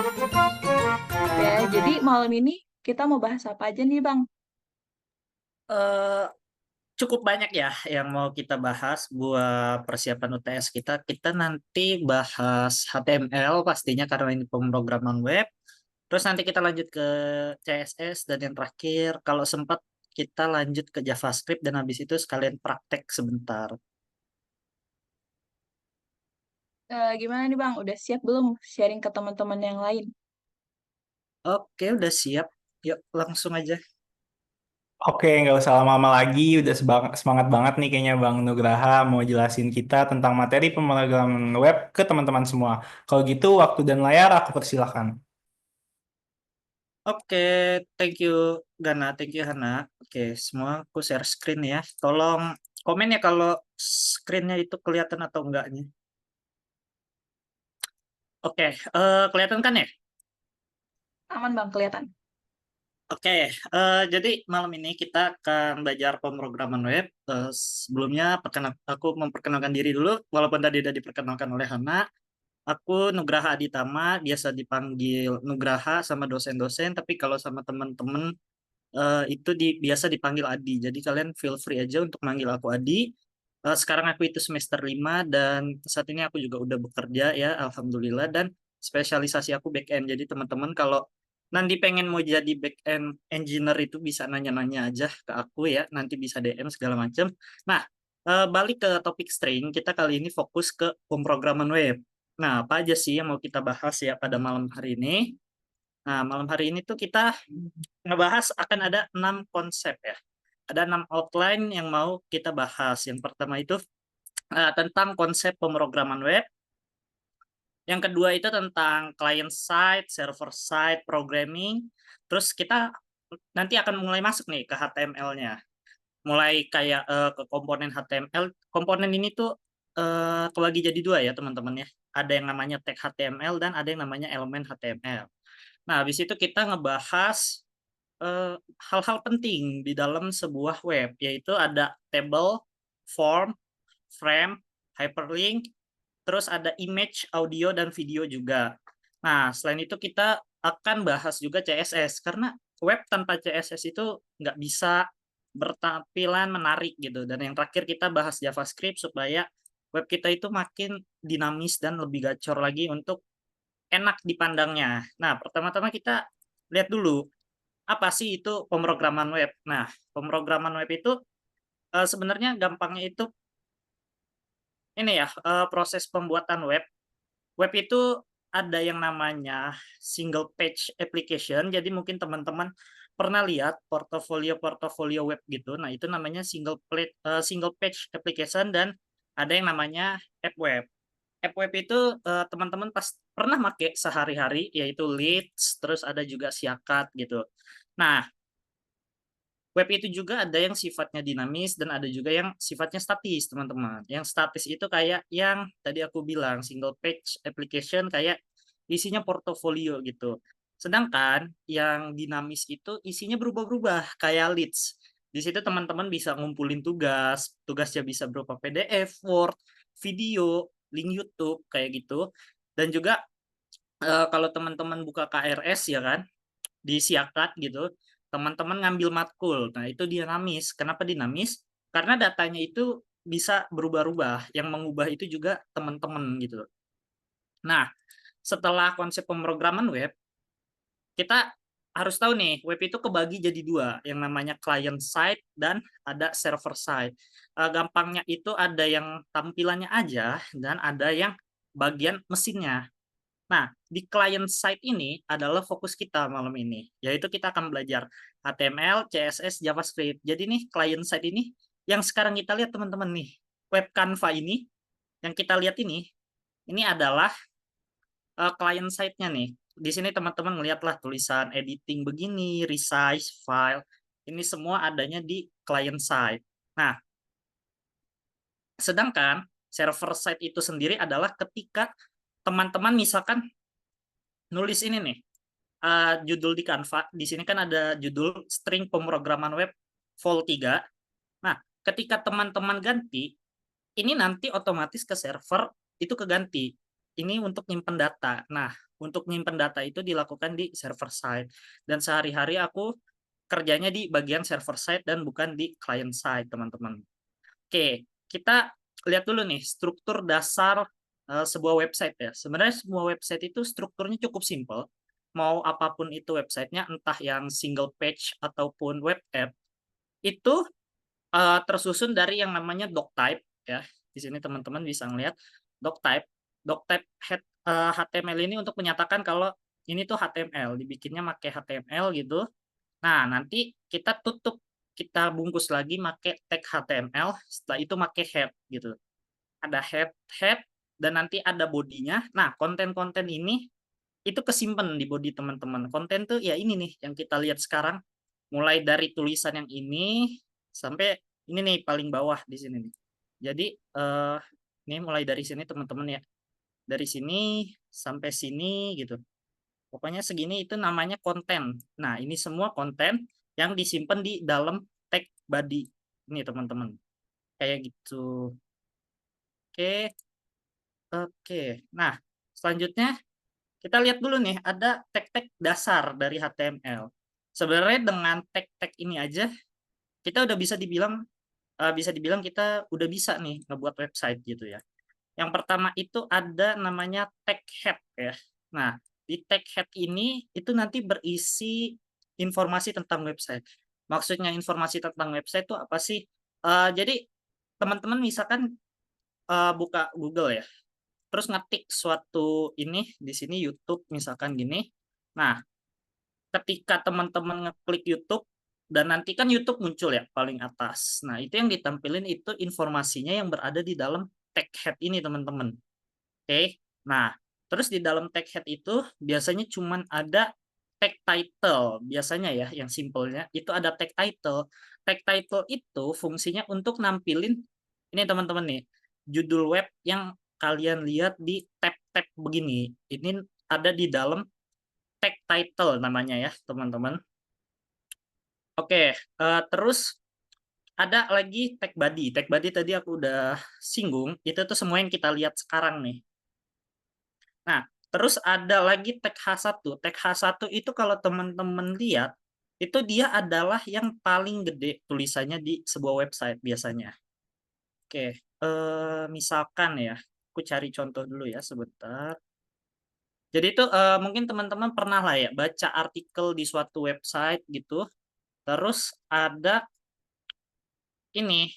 Oke, jadi malam ini kita mau bahas apa aja nih, Bang? Eee, Cukup banyak ya yang mau kita bahas buat persiapan UTS kita. Kita nanti bahas HTML pastinya karena ini pemrograman web, terus nanti kita lanjut ke CSS, dan yang terakhir kalau sempat kita lanjut ke JavaScript dan habis itu sekalian praktek sebentar. Gimana nih, Bang? Udah siap belum sharing ke teman-teman yang lain? Oke, udah siap. Yuk langsung aja. Oke, nggak usah lama-lama lagi. Udah semangat banget nih kayaknya Bang Nugraha mau jelasin kita tentang materi pemrograman web ke teman-teman semua. Kalau gitu, waktu dan layar aku persilahkan. Oke, thank you Gana, thank you Hana. Oke, semua aku share screen ya. Tolong komen ya kalau screen-nya itu kelihatan atau enggaknya. Oke, kelihatan kan ya? Aman, Bang, kelihatan. Oke, jadi malam ini kita akan belajar pemrograman web. Sebelumnya aku memperkenalkan diri dulu, walaupun tadi udah diperkenalkan oleh Hana. Aku Nugraha Aditama, biasa dipanggil Nugraha sama dosen-dosen, tapi kalau sama teman-teman itu biasa dipanggil Adi. Jadi kalian feel free aja untuk manggil aku Adi. Sekarang aku itu semester 5 dan saat ini aku juga udah bekerja ya, alhamdulillah, dan spesialisasi aku back end. Jadi teman-teman kalau nanti pengen mau jadi back end engineer itu bisa nanya-nanya aja ke aku ya, nanti bisa DM segala macam. Nah, balik ke topik string, kita kali ini fokus ke pemrograman web. Nah, apa aja sih yang mau kita bahas ya pada malam hari ini? Nah, malam hari ini tuh kita ngebahas akan ada 6 konsep ya. Ada 6 outline yang mau kita bahas. Yang pertama itu tentang konsep pemrograman web. Yang kedua itu tentang client side, server side, programming. Terus kita nanti akan mulai masuk nih ke HTML-nya. Mulai kayak ke komponen HTML. Komponen ini tuh kebagi jadi dua ya teman-teman ya. Ada yang namanya tag HTML dan ada yang namanya elemen HTML. Nah, habis itu kita ngebahas eee, hal-hal penting di dalam sebuah web, yaitu ada table, form, frame, hyperlink, terus ada image, audio, dan video juga. Nah, selain itu kita akan bahas juga CSS, karena web tanpa CSS itu nggak bisa bertampilan menarik gitu. Dan yang terakhir kita bahas JavaScript supaya web kita itu makin dinamis dan lebih gacor lagi untuk enak dipandangnya. Nah, pertama-tama kita lihat dulu apa sih itu pemrograman web? Nah, pemrograman web itu, sebenarnya gampangnya itu ini ya, proses pembuatan web. Web itu ada yang namanya single page application, jadi mungkin teman-teman pernah lihat portofolio-portofolio web gitu. Nah, itu namanya single page application, dan ada yang namanya app web. App web itu, teman-teman pernah make sehari-hari, yaitu Leads, terus ada juga Siakat gitu. Nah, web itu juga ada yang sifatnya dinamis dan ada juga yang sifatnya statis, teman-teman. Yang statis itu kayak yang tadi aku bilang, single page application, kayak isinya portofolio gitu. Sedangkan yang dinamis itu isinya berubah-ubah, kayak leads. Di situ teman-teman bisa ngumpulin tugas, tugasnya bisa berupa PDF, Word, video, link YouTube, kayak gitu. Dan juga kalau teman-teman buka KRS ya kan, di Siakat gitu, teman-teman ngambil matkul. Nah, itu dinamis. Kenapa dinamis? Karena datanya itu bisa berubah-ubah. Yang mengubah itu juga teman-teman gitu. Nah, setelah konsep pemrograman web, kita harus tahu nih, web itu kebagi jadi dua, yang namanya client side dan ada server side. Gampangnya itu ada yang tampilannya aja dan ada yang bagian mesinnya. Nah, di client side ini adalah fokus kita malam ini, yaitu kita akan belajar HTML, CSS, JavaScript. Jadi nih, client side ini yang sekarang kita lihat teman-teman nih, web Canva ini, yang kita lihat ini adalah client side-nya nih. Di sini teman-teman ngelihatlah tulisan editing begini, resize file, ini semua adanya di client side. Nah, sedangkan server side itu sendiri adalah ketika teman-teman misalkan nulis ini nih, judul di Canva, di sini kan ada judul string pemrograman web vol 3. Nah, ketika teman-teman ganti, ini nanti otomatis ke server itu keganti. Ini untuk nyimpen data. Nah, untuk nyimpen data itu dilakukan di server side. Dan sehari-hari aku kerjanya di bagian server side dan bukan di client side, teman-teman. Oke, kita lihat dulu nih struktur dasar sebuah website ya. Sebenarnya semua website itu strukturnya cukup simpel. Mau apapun itu websitenya, entah yang single page ataupun web app, itu tersusun dari yang namanya doc type ya. Di sini teman-teman bisa ngelihat doc type. Doc type HTML ini untuk menyatakan kalau ini tuh HTML, dibikinnya pakai HTML gitu. Nah, nanti kita tutup, kita bungkus lagi pakai tag HTML, setelah itu pakai head gitu. Ada head dan nanti ada bodinya. Nah, konten-konten ini itu kesimpan di body teman-teman. Konten tuh ya ini nih yang kita lihat sekarang, mulai dari tulisan yang ini sampai ini nih paling bawah di sini nih. Jadi ini mulai dari sini teman-teman ya. Dari sini sampai sini gitu. Pokoknya segini itu namanya konten. Nah, ini semua konten yang disimpan di dalam tag body. Ini teman-teman. Kayak gitu. Oke. Oke. Nah, selanjutnya kita lihat dulu nih, ada tag-tag dasar dari HTML. Sebenarnya dengan tag-tag ini aja, kita udah bisa dibilang kita udah bisa nih ngebuat website gitu ya. Yang pertama itu ada namanya tag head ya. Nah, di tag head ini itu nanti berisi informasi tentang website. Maksudnya informasi tentang website itu apa sih? Jadi teman-teman misalkan buka Google ya, terus ngetik suatu ini di sini YouTube misalkan gini. Nah, ketika teman-teman ngeklik YouTube dan nanti kan YouTube muncul ya paling atas. Nah, itu yang ditampilin itu informasinya yang berada di dalam tag head ini teman-teman. Oke. Nah, terus di dalam tag head itu biasanya cuman ada tag title biasanya ya yang simpelnya itu ada tag title. Tag title itu fungsinya untuk nampilin ini teman-teman nih, judul web yang kalian lihat di tab-tab begini. Ini ada di dalam tag title namanya ya, teman-teman. Oke, terus ada lagi tag body. Tag body tadi aku udah singgung, itu tuh semua yang kita lihat sekarang nih. Nah, terus ada lagi tag H1. Tag H1 itu kalau teman-teman lihat, itu dia adalah yang paling gede tulisannya di sebuah website biasanya. Oke, misalkan ya, aku cari contoh dulu ya sebentar. Jadi itu mungkin teman-teman pernah lah ya baca artikel di suatu website gitu, terus ada ini,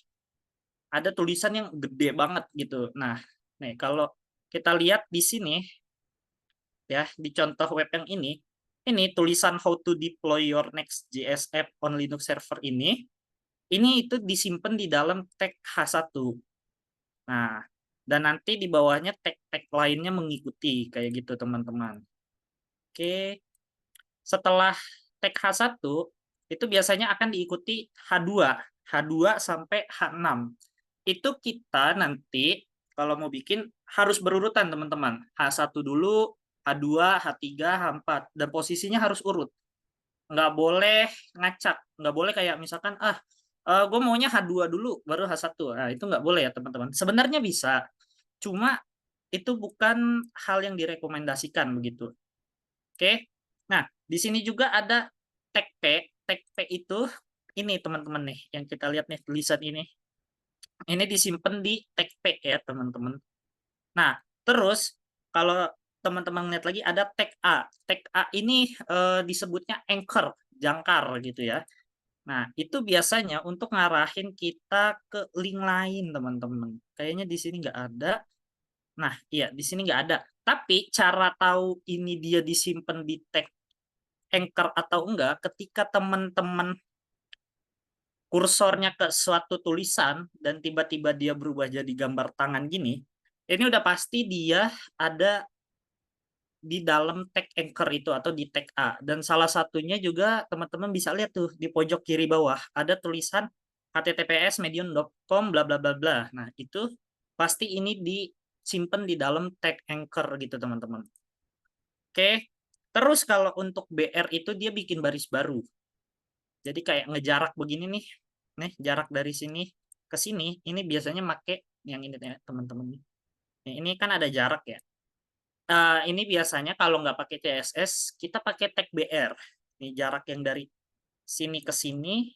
ada tulisan yang gede banget gitu. Nah, nih kalau kita lihat di sini ya di contoh web yang ini tulisan how to deploy your Next.js app on Linux server ini itu disimpan di dalam tag H1. Nah, dan nanti di bawahnya tag-tag lainnya mengikuti kayak gitu teman-teman. Oke, setelah tag H1 itu biasanya akan diikuti H2, H2 sampai H6. Itu kita nanti kalau mau bikin harus berurutan teman-teman. H1 dulu, H2, H3, H4 dan posisinya harus urut. Nggak boleh ngacak, nggak boleh kayak misalkan gue maunya H2 dulu baru H1. Nah, itu nggak boleh ya teman-teman. Sebenarnya bisa, cuma itu bukan hal yang direkomendasikan begitu. Oke. Nah, di sini juga ada tag P. Tag P itu ini teman-teman nih yang kita lihat nih tulisan ini. Ini disimpan di tag P ya, teman-teman. Nah, terus kalau teman-teman lihat lagi ada tag A. Tag A ini disebutnya anchor, jangkar gitu ya. Nah, itu biasanya untuk ngarahin kita ke link lain, teman-teman. Kayaknya di sini nggak ada. Nah, iya, di sini nggak ada. Tapi cara tahu ini dia disimpan di tag anchor atau enggak, ketika teman-teman kursornya ke suatu tulisan dan tiba-tiba dia berubah jadi gambar tangan gini, ini udah pasti dia ada di dalam tag anchor itu atau di tag A. Dan salah satunya juga teman-teman bisa lihat tuh di pojok kiri bawah ada tulisan https://medium.com bla bla bla bla. Nah, itu pasti ini disimpan di dalam tag anchor gitu teman-teman. Oke. Terus kalau untuk BR itu dia bikin baris baru. Jadi kayak ngejarak begini nih. Nih, jarak dari sini ke sini ini biasanya make yang ini ya, teman-teman. Ini kan ada jarak ya. Ini biasanya kalau nggak pakai CSS, kita pakai tag BR. Ini jarak yang dari sini ke sini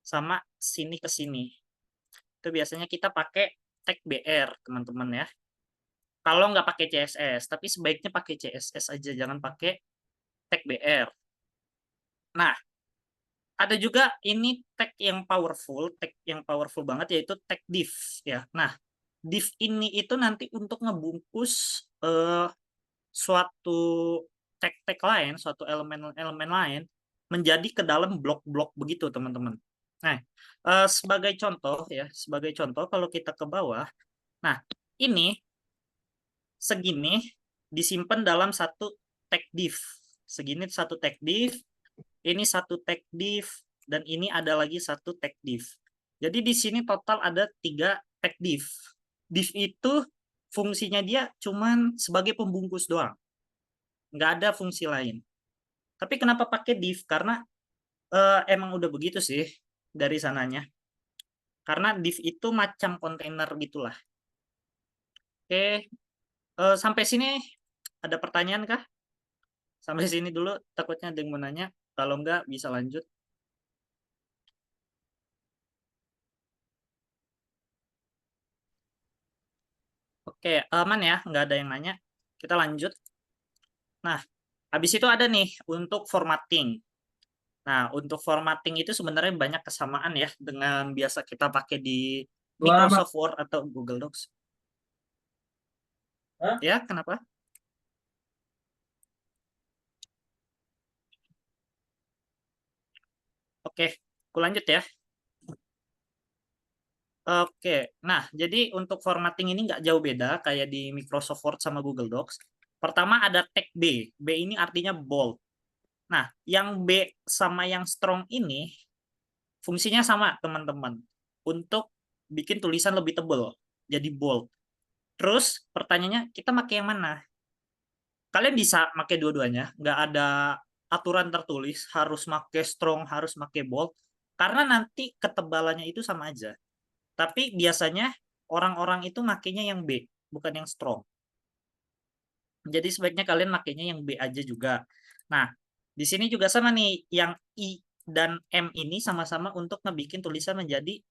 sama sini ke sini. Itu biasanya kita pakai tag BR, teman-teman ya. Kalau nggak pakai CSS, tapi sebaiknya pakai CSS aja, jangan pakai tag BR. Nah, ada juga ini tag yang powerful banget yaitu tag div ya. Nah, div ini itu nanti untuk ngebungkus suatu tag-tag lain, suatu elemen-elemen lain menjadi ke dalam blok-blok begitu, teman-teman. Nah, sebagai contoh kalau kita ke bawah, nah ini segini disimpan dalam satu tag div. Segini satu tag div, ini satu tag div, dan ini ada lagi satu tag div. Jadi di sini total ada 3 tag div. Div itu fungsinya dia cuman sebagai pembungkus doang. Nggak ada fungsi lain. Tapi kenapa pakai div? Karena emang udah begitu sih dari sananya. Karena div itu macam kontainer gitulah. Oke, sampai sini ada pertanyaan kah? Sampai sini dulu, takutnya ada yang mau nanya. Kalau enggak, bisa lanjut. Oke, aman ya, nggak ada yang nanya. Kita lanjut. Nah, habis itu ada nih untuk formatting. Nah, untuk formatting itu sebenarnya banyak kesamaan ya dengan biasa kita pakai di Microsoft Word atau Google Docs. Hah? Ya, kenapa? Oke, aku lanjut ya. Oke, nah jadi untuk formatting ini nggak jauh beda kayak di Microsoft Word sama Google Docs. Pertama ada tag B. B ini artinya bold. Nah, yang B sama yang strong ini fungsinya sama, teman-teman. Untuk bikin tulisan lebih tebal, jadi bold. Terus pertanyaannya, kita pakai yang mana? Kalian bisa pakai dua-duanya, nggak ada aturan tertulis, harus pakai strong, harus pakai bold. Karena nanti ketebalannya itu sama aja. Tapi biasanya orang-orang itu makainya yang B, bukan yang strong. Jadi sebaiknya kalian makainya yang B aja juga. Nah, di sini juga sama nih, yang I dan M ini sama-sama untuk ngebikin tulisan menjadi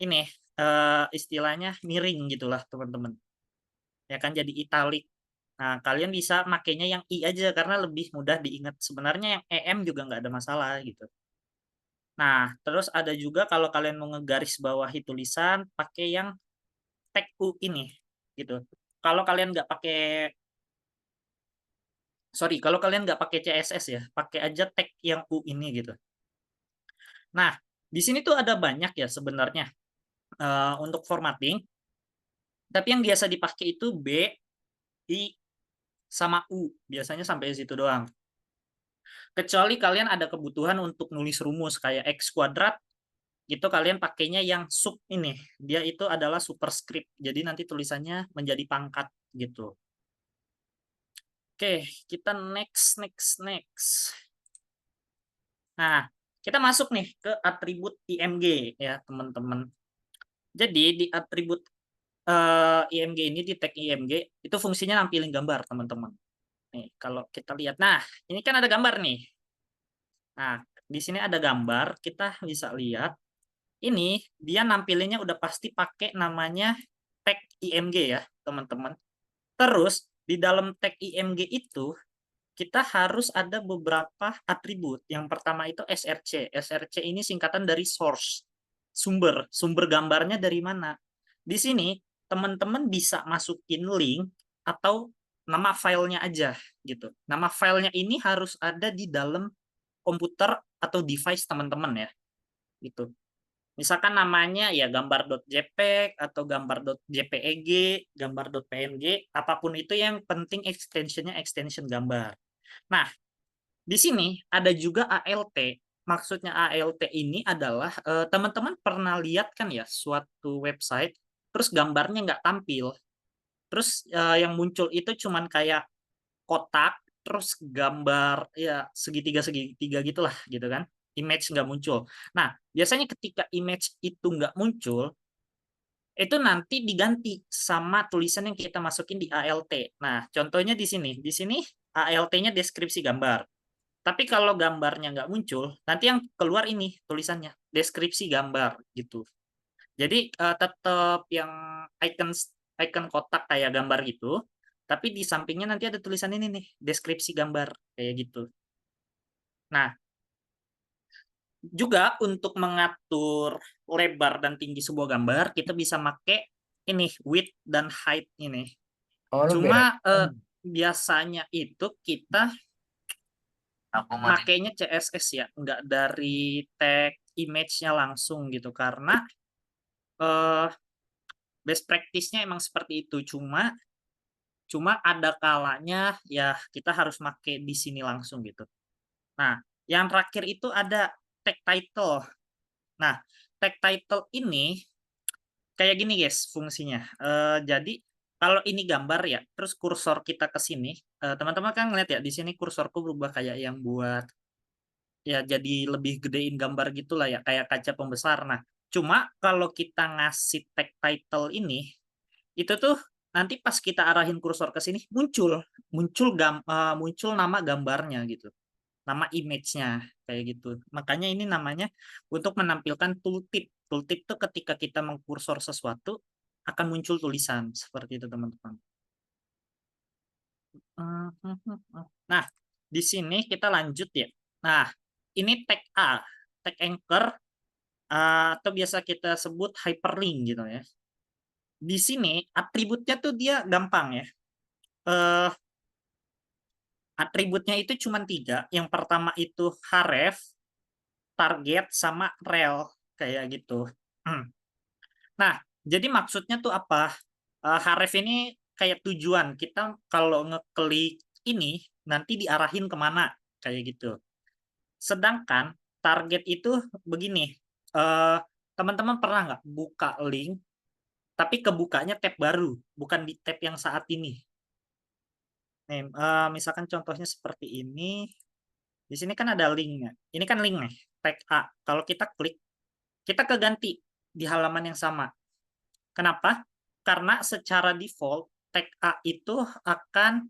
ini istilahnya miring gitulah, teman-teman. Ya kan jadi italic. Nah, kalian bisa makainya yang I aja karena lebih mudah diingat. Sebenarnya yang EM juga nggak ada masalah gitu. Nah, terus ada juga kalau kalian mau ngegaris bawahi tulisan, pakai yang tag U ini gitu. Kalau kalian nggak pakai kalau kalian nggak pakai CSS ya, pakai aja tag yang U ini gitu. Nah, di sini tuh ada banyak ya sebenarnya untuk formatting. Tapi yang biasa dipakai itu B, I, sama U. Biasanya sampai situ doang. Kecuali kalian ada kebutuhan untuk nulis rumus kayak X kuadrat, itu kalian pakainya yang sub ini. Dia itu adalah superscript. Jadi nanti tulisannya menjadi pangkat gitu. Oke, kita next. Nah, kita masuk nih ke atribut IMG ya, teman-teman. Jadi di atribut IMG ini, di tag IMG, itu fungsinya nampilin gambar, teman-teman. Nih, kalau kita lihat. Nah, ini kan ada gambar nih. Nah, di sini ada gambar, kita bisa lihat. Ini dia nampilinnya udah pasti pakai namanya tag IMG ya, teman-teman. Terus di dalam tag IMG itu kita harus ada beberapa atribut. Yang pertama itu SRC. SRC ini singkatan dari source, sumber gambarnya dari mana. Di sini teman-teman bisa masukin link atau nama filenya aja gitu. Nama filenya ini harus ada di dalam komputer atau device teman-teman ya. Gitu. Misalkan namanya ya gambar.jpg atau gambar.jpeg, gambar.png, apapun itu yang penting extensionnya extension gambar. Nah, di sini ada juga ALT. Maksudnya ALT ini adalah teman-teman pernah lihat kan ya suatu website, terus gambarnya nggak tampil. Terus yang muncul itu cuman kayak kotak, terus gambar ya segitiga-segitiga gitulah gitu kan. Image nggak muncul. Nah, biasanya ketika image itu nggak muncul, itu nanti diganti sama tulisan yang kita masukin di ALT. Nah, contohnya di sini. Di sini ALT-nya deskripsi gambar. Tapi kalau gambarnya nggak muncul, nanti yang keluar ini tulisannya, deskripsi gambar gitu. Jadi tetap yang icon icon kotak kayak gambar gitu, tapi di sampingnya nanti ada tulisan ini nih, deskripsi gambar kayak gitu. Nah, juga untuk mengatur lebar dan tinggi sebuah gambar, kita bisa pakai ini width dan height ini. Oh, lu beres. Cuma biasanya itu kita makainya CSS ya, nggak dari tag image-nya langsung gitu, karena best practice-nya emang seperti itu. Cuma ada kalanya ya kita harus pakai di sini langsung gitu. Nah, yang terakhir itu ada tag title. Nah, tag title ini kayak gini guys fungsinya. Jadi kalau ini gambar ya, terus kursor kita ke sini, teman-teman kan ngeliat ya di sini kursorku berubah kayak yang buat ya jadi lebih gedein gambar gitulah ya, kayak kaca pembesar. Nah, cuma kalau kita ngasih tag title ini, itu tuh nanti pas kita arahin kursor ke sini muncul nama gambarnya gitu, nama image-nya kayak gitu. Makanya ini namanya untuk menampilkan tooltip. Tooltip tuh ketika kita mengkursor sesuatu akan muncul tulisan seperti itu teman-teman. Nah, di sini kita lanjut ya. Nah, ini tag A, tag anchor atau biasa kita sebut hyperlink gitu ya. Di sini atributnya tuh dia gampang ya. Atributnya itu cuma 3. Yang pertama itu href, target, sama rel kayak gitu. Nah, jadi maksudnya tuh apa? Href ini kayak tujuan. Kita kalau ngeklik ini nanti diarahin kemana kayak gitu. Sedangkan target itu begini. Teman-teman pernah nggak buka link tapi kebukanya tab baru, bukan di tab yang saat ini. Nih, misalkan contohnya seperti ini. Di sini kan ada linknya. Ini kan link nih, tag A. Kalau kita klik, kita keganti di halaman yang sama. Kenapa? Karena secara default, tag A itu akan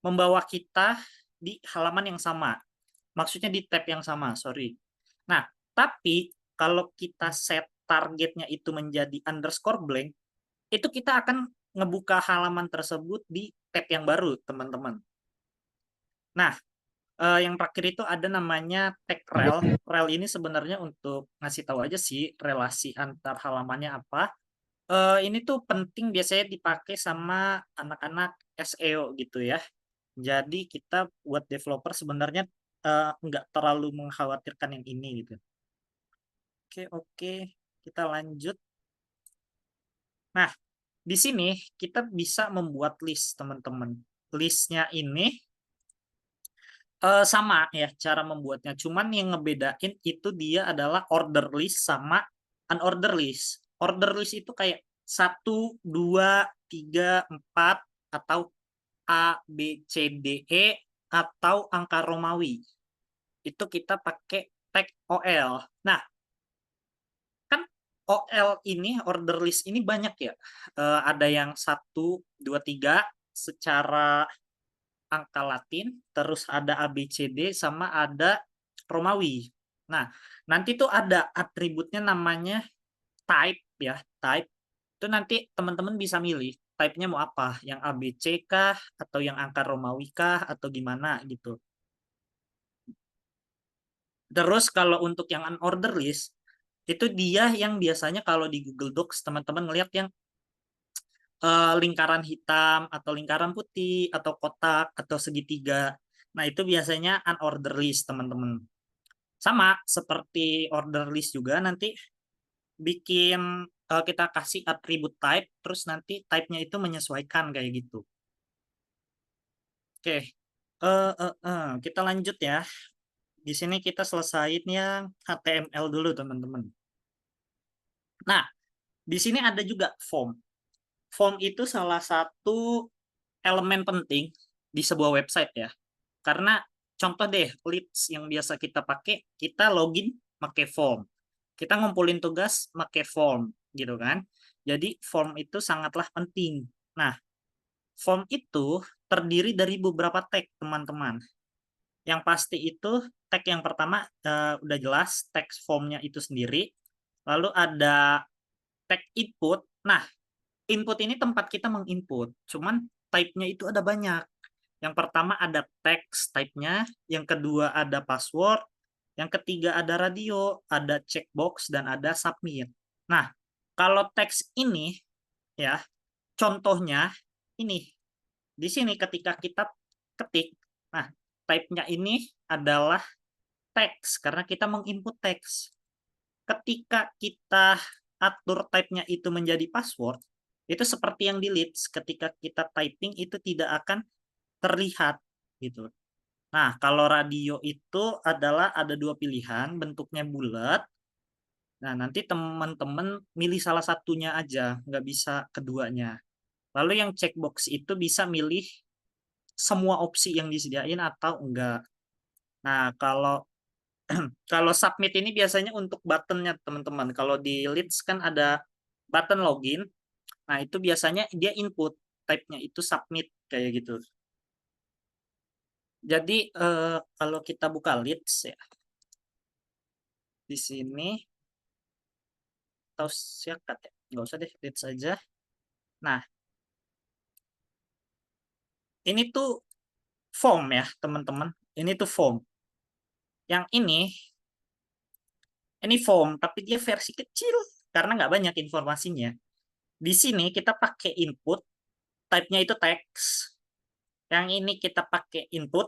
membawa kita di halaman yang sama. Maksudnya di tab yang sama, sorry. Nah, tapi kalau kita set targetnya itu menjadi underscore blank, itu kita akan ngebuka halaman tersebut di tab yang baru, teman-teman. Nah, yang terakhir itu ada namanya tag rel. Rel ini sebenarnya untuk ngasih tahu aja sih relasi antar halamannya apa. Ini tuh penting biasanya dipakai sama anak-anak SEO gitu ya. Jadi kita buat developer sebenarnya nggak terlalu mengkhawatirkan yang ini gitu. Oke, kita lanjut. Nah, di sini kita bisa membuat list, teman-teman. Listnya ini sama ya cara membuatnya. Cuman yang ngebedain itu dia adalah order list sama unorder list. Order list itu kayak 1, 2, 3, 4 atau A, B, C, D, E atau angka Romawi. Itu kita pakai tag OL. Nah, kan OL ini order list ini banyak ya. Ada yang 1, 2, 3 secara angka Latin, terus ada ABCD sama ada Romawi. Nah, nanti tuh ada atributnya namanya type ya, type. Itu nanti teman-teman bisa milih type-nya mau apa, yang ABC kah atau yang angka Romawi kah atau gimana gitu. Terus kalau untuk yang unorder list itu dia yang biasanya kalau di Google Docs teman-teman ngelihat yang lingkaran hitam atau lingkaran putih atau kotak atau segitiga. Nah, itu biasanya unorder list, teman-teman. Sama seperti order list juga nanti bikin kita kasih atribut type terus nanti type-nya itu menyesuaikan kayak gitu. Oke. Kita lanjut ya. Di sini kita selesaiin yang HTML dulu, teman-teman. Nah, di sini ada juga form. Form itu salah satu elemen penting di sebuah website ya. Karena contoh deh, leads yang biasa kita pakai, kita login pakai form. Kita ngumpulin tugas pakai form gitu kan. Jadi form itu sangatlah penting. Nah, form itu terdiri dari beberapa tag, teman-teman. Yang pasti itu tag yang pertama udah jelas teks formnya itu sendiri. Lalu ada tag input. Nah, input ini tempat kita menginput. Cuman type-nya itu ada banyak. Yang pertama ada text type-nya, yang kedua ada password, yang ketiga ada radio, ada checkbox, dan ada submit. Nah, kalau teks ini ya, contohnya ini. Di sini ketika kita ketik, nah type-nya ini adalah teks karena kita menginput teks. Ketika kita atur type-nya itu menjadi password, itu seperti yang di Leads, ketika kita typing itu tidak akan terlihat gitu. Nah, kalau radio itu adalah ada dua pilihan, bentuknya bulat. Nah, nanti teman-teman milih salah satunya aja, nggak bisa keduanya. Lalu yang checkbox itu bisa milih semua opsi yang disediain atau enggak. Nah, kalau kalau submit ini biasanya untuk buttonnya teman-teman. Kalau di Leads kan ada button login. Nah, itu biasanya dia input, type-nya itu submit kayak gitu. Jadi kalau kita buka Leads ya, di sini atau siakat ya, nggak usah deh Leads aja. Nah, ini tuh form ya teman-teman. Ini tuh form. Yang ini form, tapi dia versi kecil karena nggak banyak informasinya. Di sini kita pakai input, type-nya itu teks. Yang ini kita pakai input,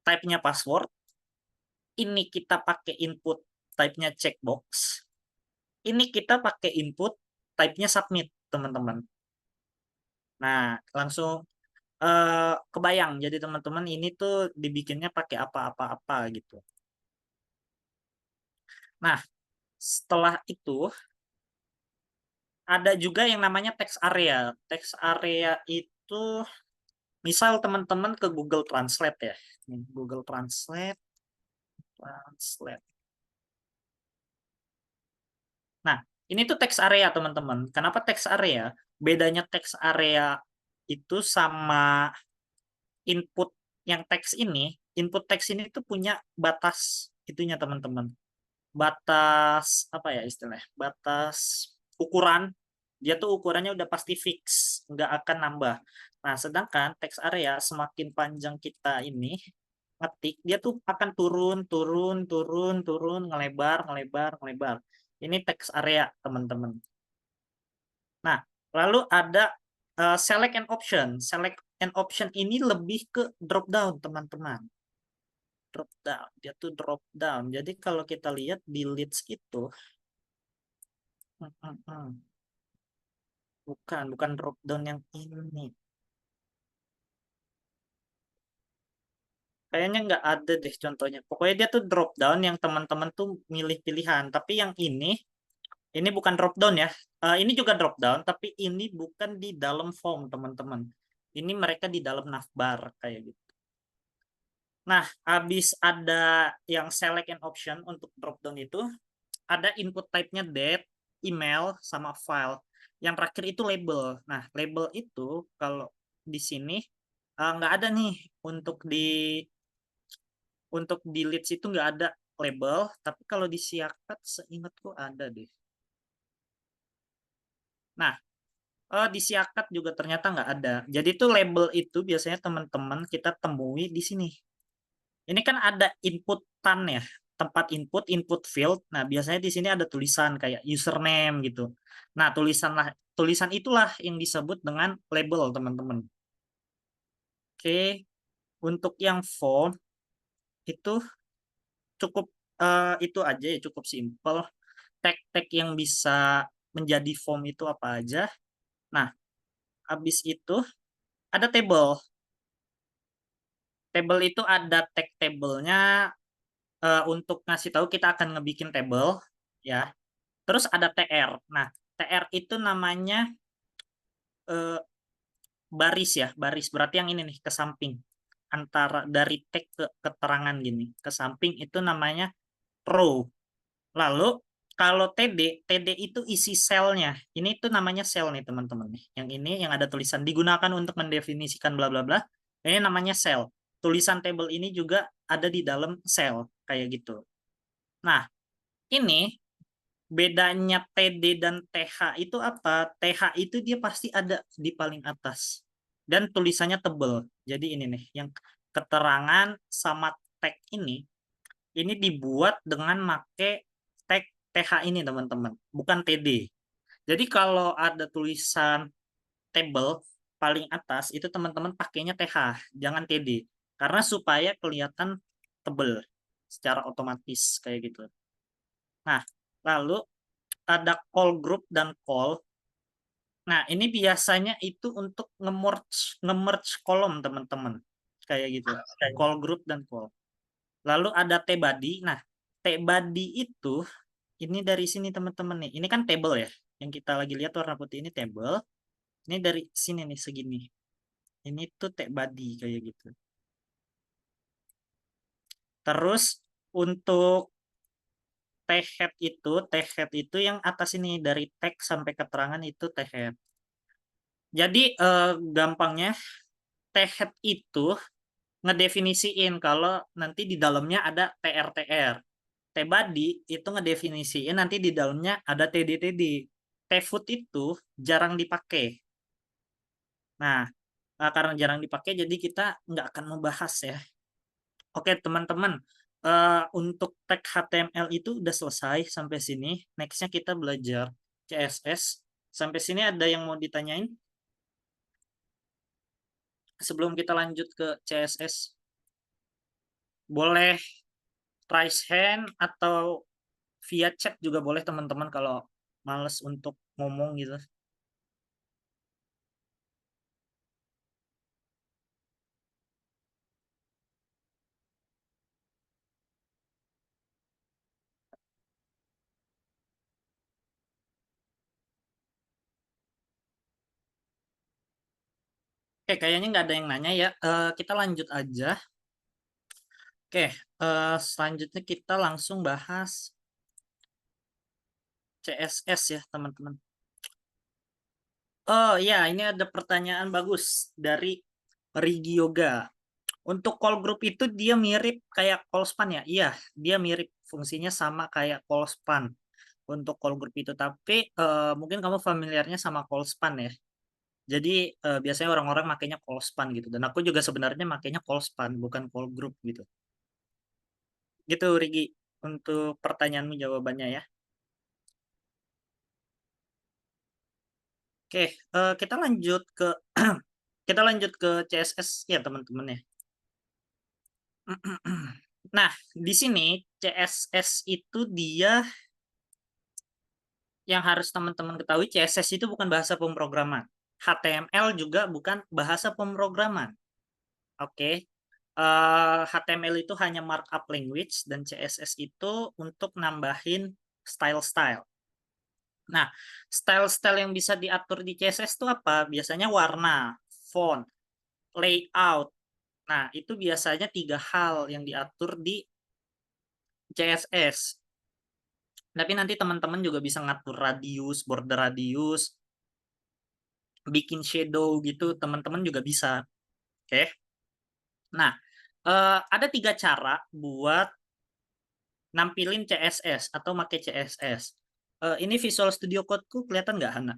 type-nya password. Ini kita pakai input, type-nya checkbox. Ini kita pakai input, type-nya submit, teman-teman. Nah, langsung kebayang. Jadi teman-teman ini tuh dibikinnya pakai apa-apa-apa gitu. Nah, setelah itu ada juga yang namanya text area. Text area itu misal teman-teman ke Google Translate ya. Google Translate. Nah, ini tuh text area teman-teman. Kenapa text area? Bedanya text area itu sama input yang teks ini, input teks ini tuh punya batas itunya teman-teman. Batas apa ya istilahnya? Batas ukuran. Dia tuh ukurannya udah pasti fix, nggak akan nambah. Nah, sedangkan text area semakin panjang kita ini ngetik, dia tuh akan turun, turun, turun, turun, ngelebar, ngelebar, ngelebar. Ini text area, teman-teman. Nah, lalu ada select and option. Select and option ini lebih ke drop down, teman-teman. Drop down, dia tuh drop down. Jadi kalau kita lihat di leads itu, bukan drop down yang ini. Kayaknya nggak ada deh contohnya. Pokoknya dia tuh drop down yang teman-teman tuh milih pilihan. Tapi yang ini bukan drop down ya. Ini juga drop down, tapi ini bukan di dalam form, teman-teman. Ini mereka di dalam navbar kayak gitu. Nah, habis ada yang select and option untuk drop down itu, ada input type-nya date, email, sama file. Yang terakhir itu label. Nah, label itu kalau di sini nggak ada nih untuk di leads itu nggak ada label, tapi kalau di Siakat seingatku ada deh. Nah, di Siakat juga ternyata nggak ada. Jadi itu label itu biasanya teman-teman kita temui di sini. Ini kan ada inputan ya, tempat input field. Nah, biasanya di sini ada tulisan kayak username gitu. Nah, tulisan itulah yang disebut dengan label, teman-teman. Oke, untuk yang form itu cukup itu aja ya, cukup simple. Tag-tag yang bisa menjadi form itu apa aja. Nah, habis itu ada table. Table itu ada tag table-nya untuk ngasih tahu kita akan ngebikin table ya. Terus ada TR. Nah, TR itu namanya baris ya, baris. Berarti yang ini nih ke samping. Antara dari tag ke keterangan gini. Ke samping itu namanya row. Lalu Kalau TD itu isi selnya. Ini tuh namanya sel nih teman-teman nih. Yang ini yang ada tulisan digunakan untuk mendefinisikan bla bla bla. Ini namanya sel. Tulisan table ini juga ada di dalam sel kayak gitu. Nah, ini bedanya TD dan TH itu apa? TH itu dia pasti ada di paling atas. Dan tulisannya tebel. Jadi ini nih, yang keterangan sama tag ini dibuat dengan make tag TH ini teman-teman, bukan TD. Jadi kalau ada tulisan table paling atas itu teman-teman pakainya TH, jangan TD. Karena supaya kelihatan tebel secara otomatis kayak gitu. Nah, lalu ada call group dan call. Nah, ini biasanya itu untuk nge-merge kolom teman-teman. Kayak gitu. Call group dan call. Lalu ada T-body. Nah, T-body itu ini dari sini teman-teman nih. Ini kan table ya. Yang kita lagi lihat warna putih ini table. Ini dari sini nih segini. Ini tuh T-body kayak gitu. Terus untuk T-head itu yang atas ini dari tag sampai keterangan itu T-head. Jadi gampangnya T-head itu ngedefinisiin kalau nanti di dalamnya ada TR-TR. T-body itu ngedefinisiin nanti di dalamnya ada TD-TD. T-food itu jarang dipakai. Nah, karena jarang dipakai jadi kita nggak akan membahas ya. Oke teman-teman, untuk tag HTML itu udah selesai sampai sini. Nextnya kita belajar CSS. Sampai sini ada yang mau ditanyain? Sebelum kita lanjut ke CSS. Boleh raise hand atau via chat juga boleh teman-teman kalau males untuk ngomong gitu. Oke, kayaknya nggak ada yang nanya ya. Kita lanjut aja. Oke, selanjutnya kita langsung bahas CSS ya teman-teman. Oh ya, ini ada pertanyaan bagus dari Rigi Yoga. Untuk call group itu dia mirip kayak call span ya? Iya, dia mirip fungsinya sama kayak call span untuk call group itu. Tapi mungkin kamu familiarnya sama call span ya. Jadi biasanya orang-orang makainya call span gitu. Dan aku juga sebenarnya makainya call span, bukan call group gitu. Gitu Rigi, untuk pertanyaanmu jawabannya ya. Oke, kita lanjut ke kita lanjut ke CSS ya teman-teman ya. Nah, di sini CSS itu dia yang harus teman-teman ketahui, CSS itu bukan bahasa pemrograman. HTML juga bukan bahasa pemrograman. Oke. HTML itu hanya markup language dan CSS itu untuk nambahin style-style. Nah, style-style yang bisa diatur di CSS itu apa? Biasanya warna, font, layout. Nah, itu biasanya 3 hal yang diatur di CSS. Tapi nanti teman-teman juga bisa ngatur radius, border radius, bikin shadow gitu, teman-teman juga bisa. Oke. Nah, ada 3 cara buat nampilin CSS atau pakai CSS. Ini Visual Studio Code-ku kelihatan nggak, Hana?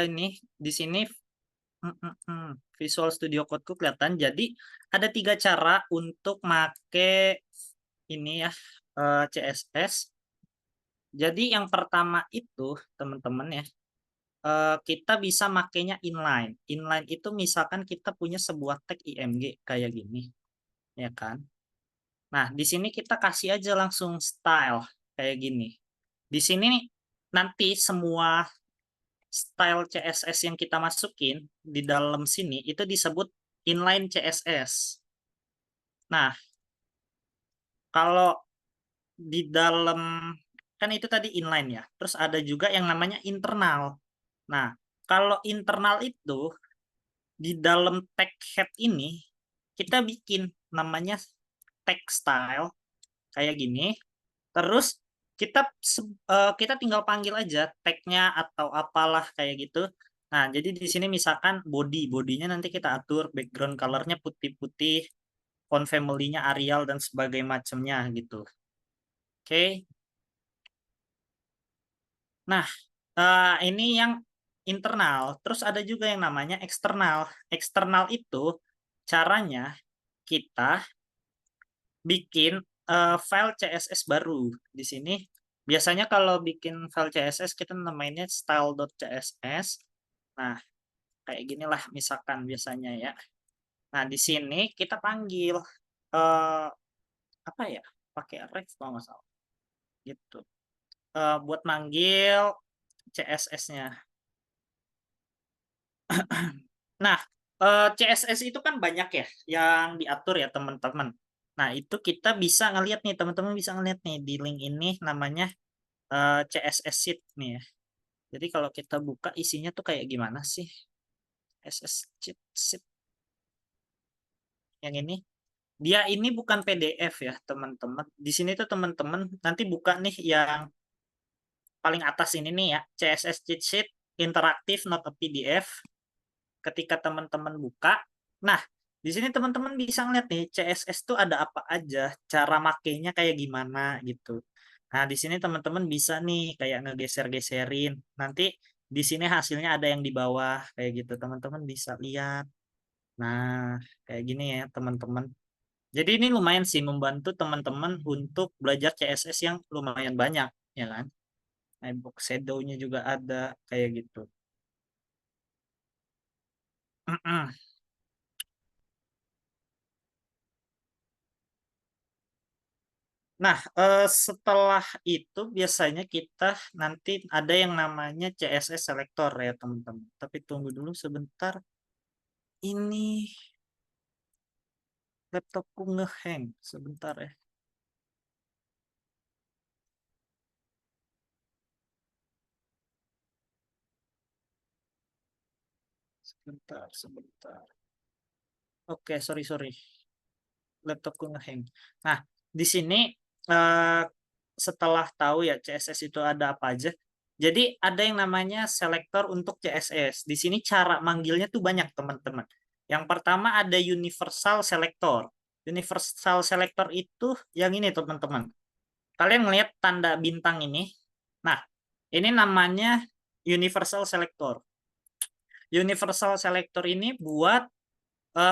Ini di sini Visual Studio Code-ku kelihatan. Jadi ada 3 cara untuk make ini ya CSS. Jadi yang pertama itu teman-teman ya, kita bisa makainya inline. Inline itu misalkan kita punya sebuah tag IMG kayak gini, ya kan? Nah, di sini kita kasih aja langsung style kayak gini. Di sini nanti semua style CSS yang kita masukin di dalam sini itu disebut inline CSS. Nah, kalau di dalam kan itu tadi inline ya. Terus ada juga yang namanya internal. Nah, kalau internal itu di dalam tag head ini kita bikin namanya tag style kayak gini. Terus kita tinggal panggil aja tag-nya atau apalah kayak gitu. Nah, jadi di sini misalkan bodinya nanti kita atur background color-nya putih-putih, font family-nya Arial dan sebagainya macamnya gitu. Oke. Nah, ini yang internal. Terus ada juga yang namanya eksternal. Eksternal itu caranya kita bikin file CSS baru. Di sini biasanya kalau bikin file CSS kita namainnya style.css. Nah, kayak ginilah misalkan biasanya ya. Nah, di sini kita panggil apa ya? Pakai ref kalau nggak salah. Gitu. Buat manggil CSS-nya. Nah, CSS itu kan banyak ya yang diatur ya teman-teman. Nah, itu kita bisa ngelihat nih, teman-teman bisa ngelihat nih di link ini namanya CSS sheet nih ya. Jadi kalau kita buka isinya tuh kayak gimana sih? CSS sheet yang ini. Dia ini bukan PDF ya, teman-teman. Di sini tuh teman-teman nanti buka nih yang paling atas ini nih ya, CSS cheat sheet interaktif not a PDF. Ketika teman-teman buka, nah di sini teman-teman bisa ngeliat nih CSS tuh ada apa aja, cara makainya kayak gimana gitu. Nah di sini teman-teman bisa nih kayak ngegeser-geserin. Nanti di sini hasilnya ada yang di bawah kayak gitu. Teman-teman bisa lihat. Nah kayak gini ya teman-teman. Jadi ini lumayan sih membantu teman-teman untuk belajar CSS yang lumayan banyak, ya kan? Nah, box shadow-nya juga ada kayak gitu. Nah, setelah itu biasanya kita nanti ada yang namanya CSS selector ya teman-teman. Tapi tunggu dulu sebentar. Ini laptopku ngehang sebentar ya. Sebentar. Oke, sorry. Laptopku ngehang. Nah, di sini eh, setelah tahu ya CSS itu ada apa aja. Jadi ada yang namanya selector untuk CSS. Di sini cara manggilnya tuh banyak teman-teman. Yang pertama ada universal selector. Universal selector itu yang ini teman-teman. Kalian ngelihat tanda bintang ini. Nah, ini namanya universal selector. Universal selector ini buat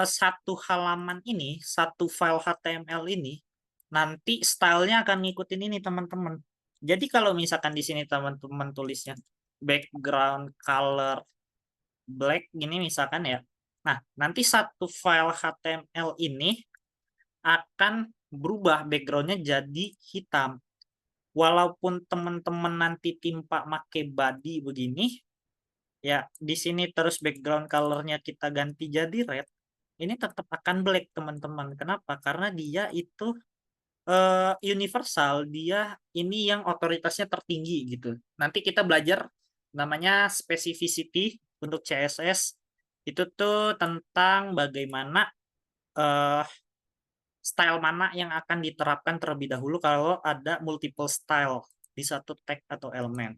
satu halaman ini, satu file HTML ini, nanti stylenya akan ngikutin ini teman-teman. Jadi kalau misalkan di sini teman-teman tulisnya background color black gini misalkan ya. Nah, nanti satu file HTML ini akan berubah backgroundnya jadi hitam. Walaupun teman-teman nanti timpa make body begini, ya di sini terus background colornya kita ganti jadi red, ini tetap akan black teman-teman. Kenapa? Karena dia itu universal, dia ini yang otoritasnya tertinggi gitu. Nanti kita belajar namanya specificity untuk CSS. Itu tuh tentang bagaimana eh, style mana yang akan diterapkan terlebih dahulu kalau ada multiple style di satu tag atau elemen.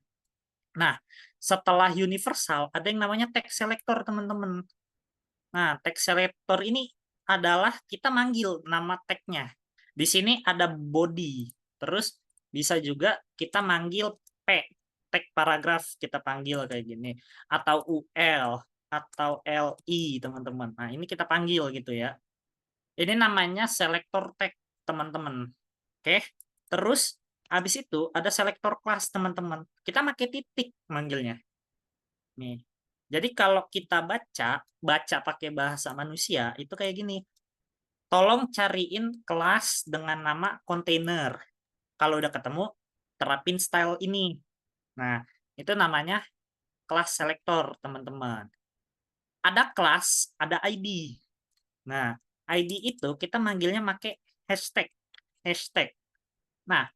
Nah, setelah universal ada yang namanya tag selector teman-teman. Nah, tag selector ini adalah kita manggil nama tagnya. Di sini ada body. Terus bisa juga kita manggil P, tag paragraf kita panggil kayak gini. Atau UL, atau LI teman-teman. Nah, ini kita panggil gitu ya. Ini namanya selector tag teman-teman. Oke. Terus habis itu ada selector class teman-teman. Kita pakai titik manggilnya. Nih. Jadi kalau kita baca pakai bahasa manusia itu kayak gini. Tolong cariin kelas dengan nama container. Kalau udah ketemu, terapin style ini. Nah, itu namanya kelas selector, teman-teman. Ada kelas, ada ID. Nah, ID itu kita manggilnya pakai hashtag. Hashtag. Nah,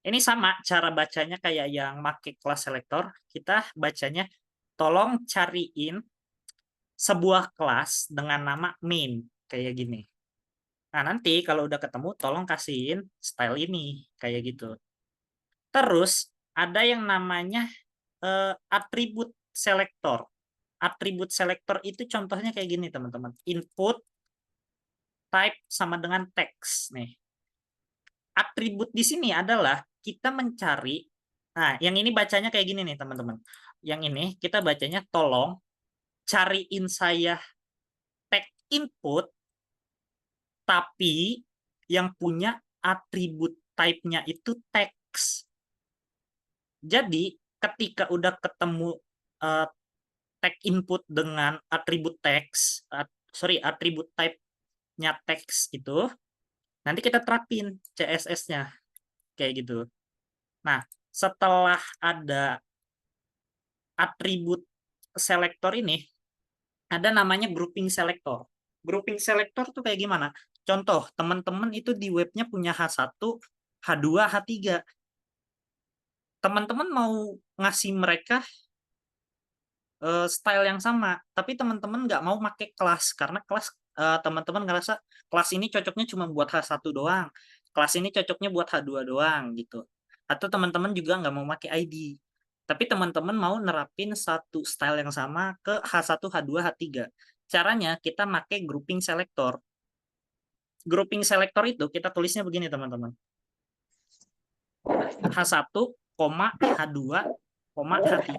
ini sama cara bacanya kayak yang pakai kelas selector. Kita bacanya tolong cariin sebuah kelas dengan nama main kayak gini. Nah, nanti kalau udah ketemu tolong kasihin style ini kayak gitu. Terus ada yang namanya atribut selektor. Atribut selektor itu contohnya kayak gini, teman-teman. Input type sama dengan teks nih. Atribut di sini adalah kita mencari, nah yang ini bacanya kayak gini nih teman-teman. Yang ini kita bacanya tolong cariin saya tag input tapi yang punya atribut type-nya itu teks. Jadi ketika udah ketemu tag input dengan atribut teks, atribut type-nya teks itu, nanti kita terapin CSS-nya kayak gitu. Nah, setelah ada atribut selektor ini, ada namanya grouping selektor. Grouping selektor tuh kayak gimana? Contoh, teman-teman itu di webnya punya H1, H2, H3. Teman-teman mau ngasih mereka style yang sama, tapi teman-teman nggak mau pakai kelas, karena kelas teman-teman ngerasa kelas ini cocoknya cuma buat H1 doang, kelas ini cocoknya buat H2 doang gitu. Atau teman-teman juga nggak mau pakai ID. Tapi teman-teman mau nerapin satu style yang sama ke H1, H2, H3. Caranya kita pakai grouping selector. Grouping selector itu kita tulisnya begini teman-teman. H1, H2, H3.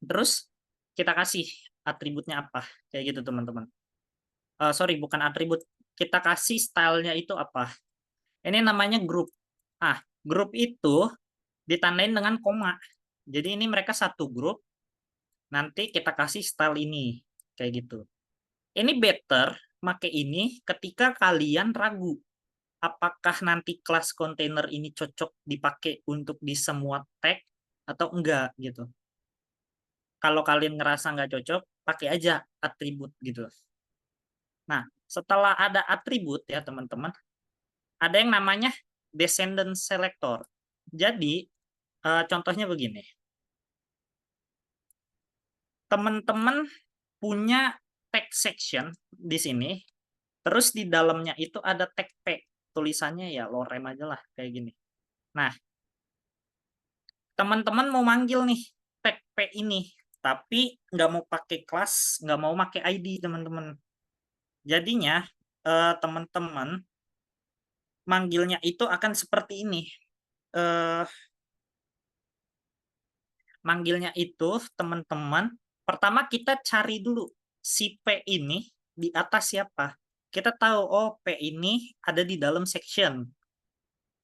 Terus kita kasih atributnya apa. Kayak gitu teman-teman. Sorry, bukan atribut. Kita kasih stylenya itu apa. Ini namanya group. Grup itu ditandain dengan koma. Jadi ini mereka satu grup. Nanti kita kasih style ini. Kayak gitu. Ini better pakai ini ketika kalian ragu. Apakah nanti kelas kontainer ini cocok dipakai untuk di semua tag atau enggak gitu. Kalau kalian ngerasa nggak cocok, pakai aja atribut gitu. Nah, setelah ada atribut ya teman-teman, ada yang namanya descendant selector. Jadi, contohnya begini. Teman-teman punya tag section di sini, terus di dalamnya itu ada tag P. Tulisannya ya lorem aja lah, kayak gini. Nah, teman-teman mau manggil nih tag P ini, tapi nggak mau pakai kelas, nggak mau pakai ID, teman-teman. Jadinya, teman-teman manggilnya itu akan seperti ini. Manggilnya itu teman-teman, pertama kita cari dulu si P ini di atas siapa. Kita tahu, oh P ini ada di dalam section.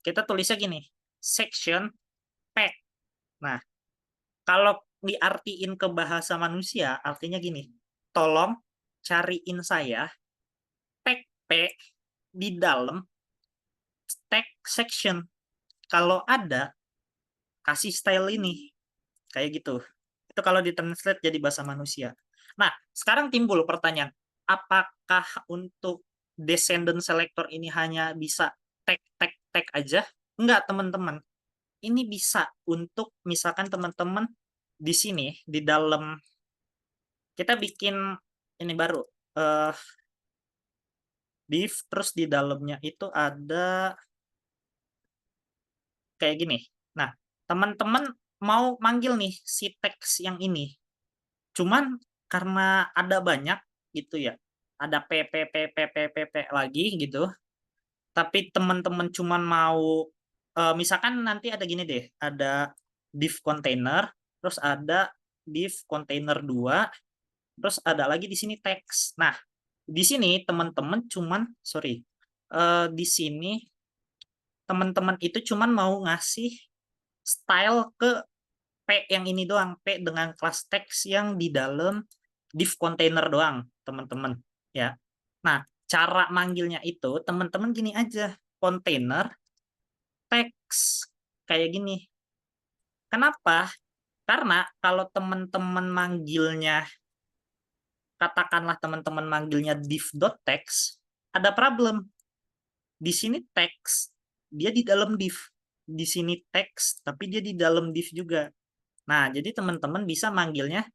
Kita tulisnya gini, section P. Nah, kalau diartiin ke bahasa manusia, artinya gini, tolong cariin saya tag P di dalam tag section. Kalau ada, kasih style ini. Kayak gitu. Itu kalau ditranslate jadi bahasa manusia. Nah, sekarang timbul pertanyaan, apakah untuk descendant selector ini hanya bisa tag aja? Enggak, teman-teman. Ini bisa untuk misalkan teman-teman di sini di dalam kita bikin ini baru div, terus di dalamnya itu ada kayak gini. Nah, teman-teman mau manggil nih si teks yang ini. Cuman karena ada banyak gitu ya. Ada p lagi gitu. Tapi teman-teman cuman mau misalkan nanti ada gini deh, ada div container, terus ada div container 2, terus ada lagi di sini teks. Nah, di sini teman-teman cuman di sini teman-teman itu cuman mau ngasih style ke P yang ini doang, P dengan kelas teks yang di dalam div container doang, teman-teman ya. Nah, cara manggilnya itu teman-teman gini aja, container teks kayak gini. Kenapa? Karena kalau teman-teman manggilnya, katakanlah teman-teman manggilnya div.text, ada problem. Di sini teks, dia di dalam div. Di sini teks, tapi dia di dalam div juga. Nah, jadi teman-teman bisa manggilnya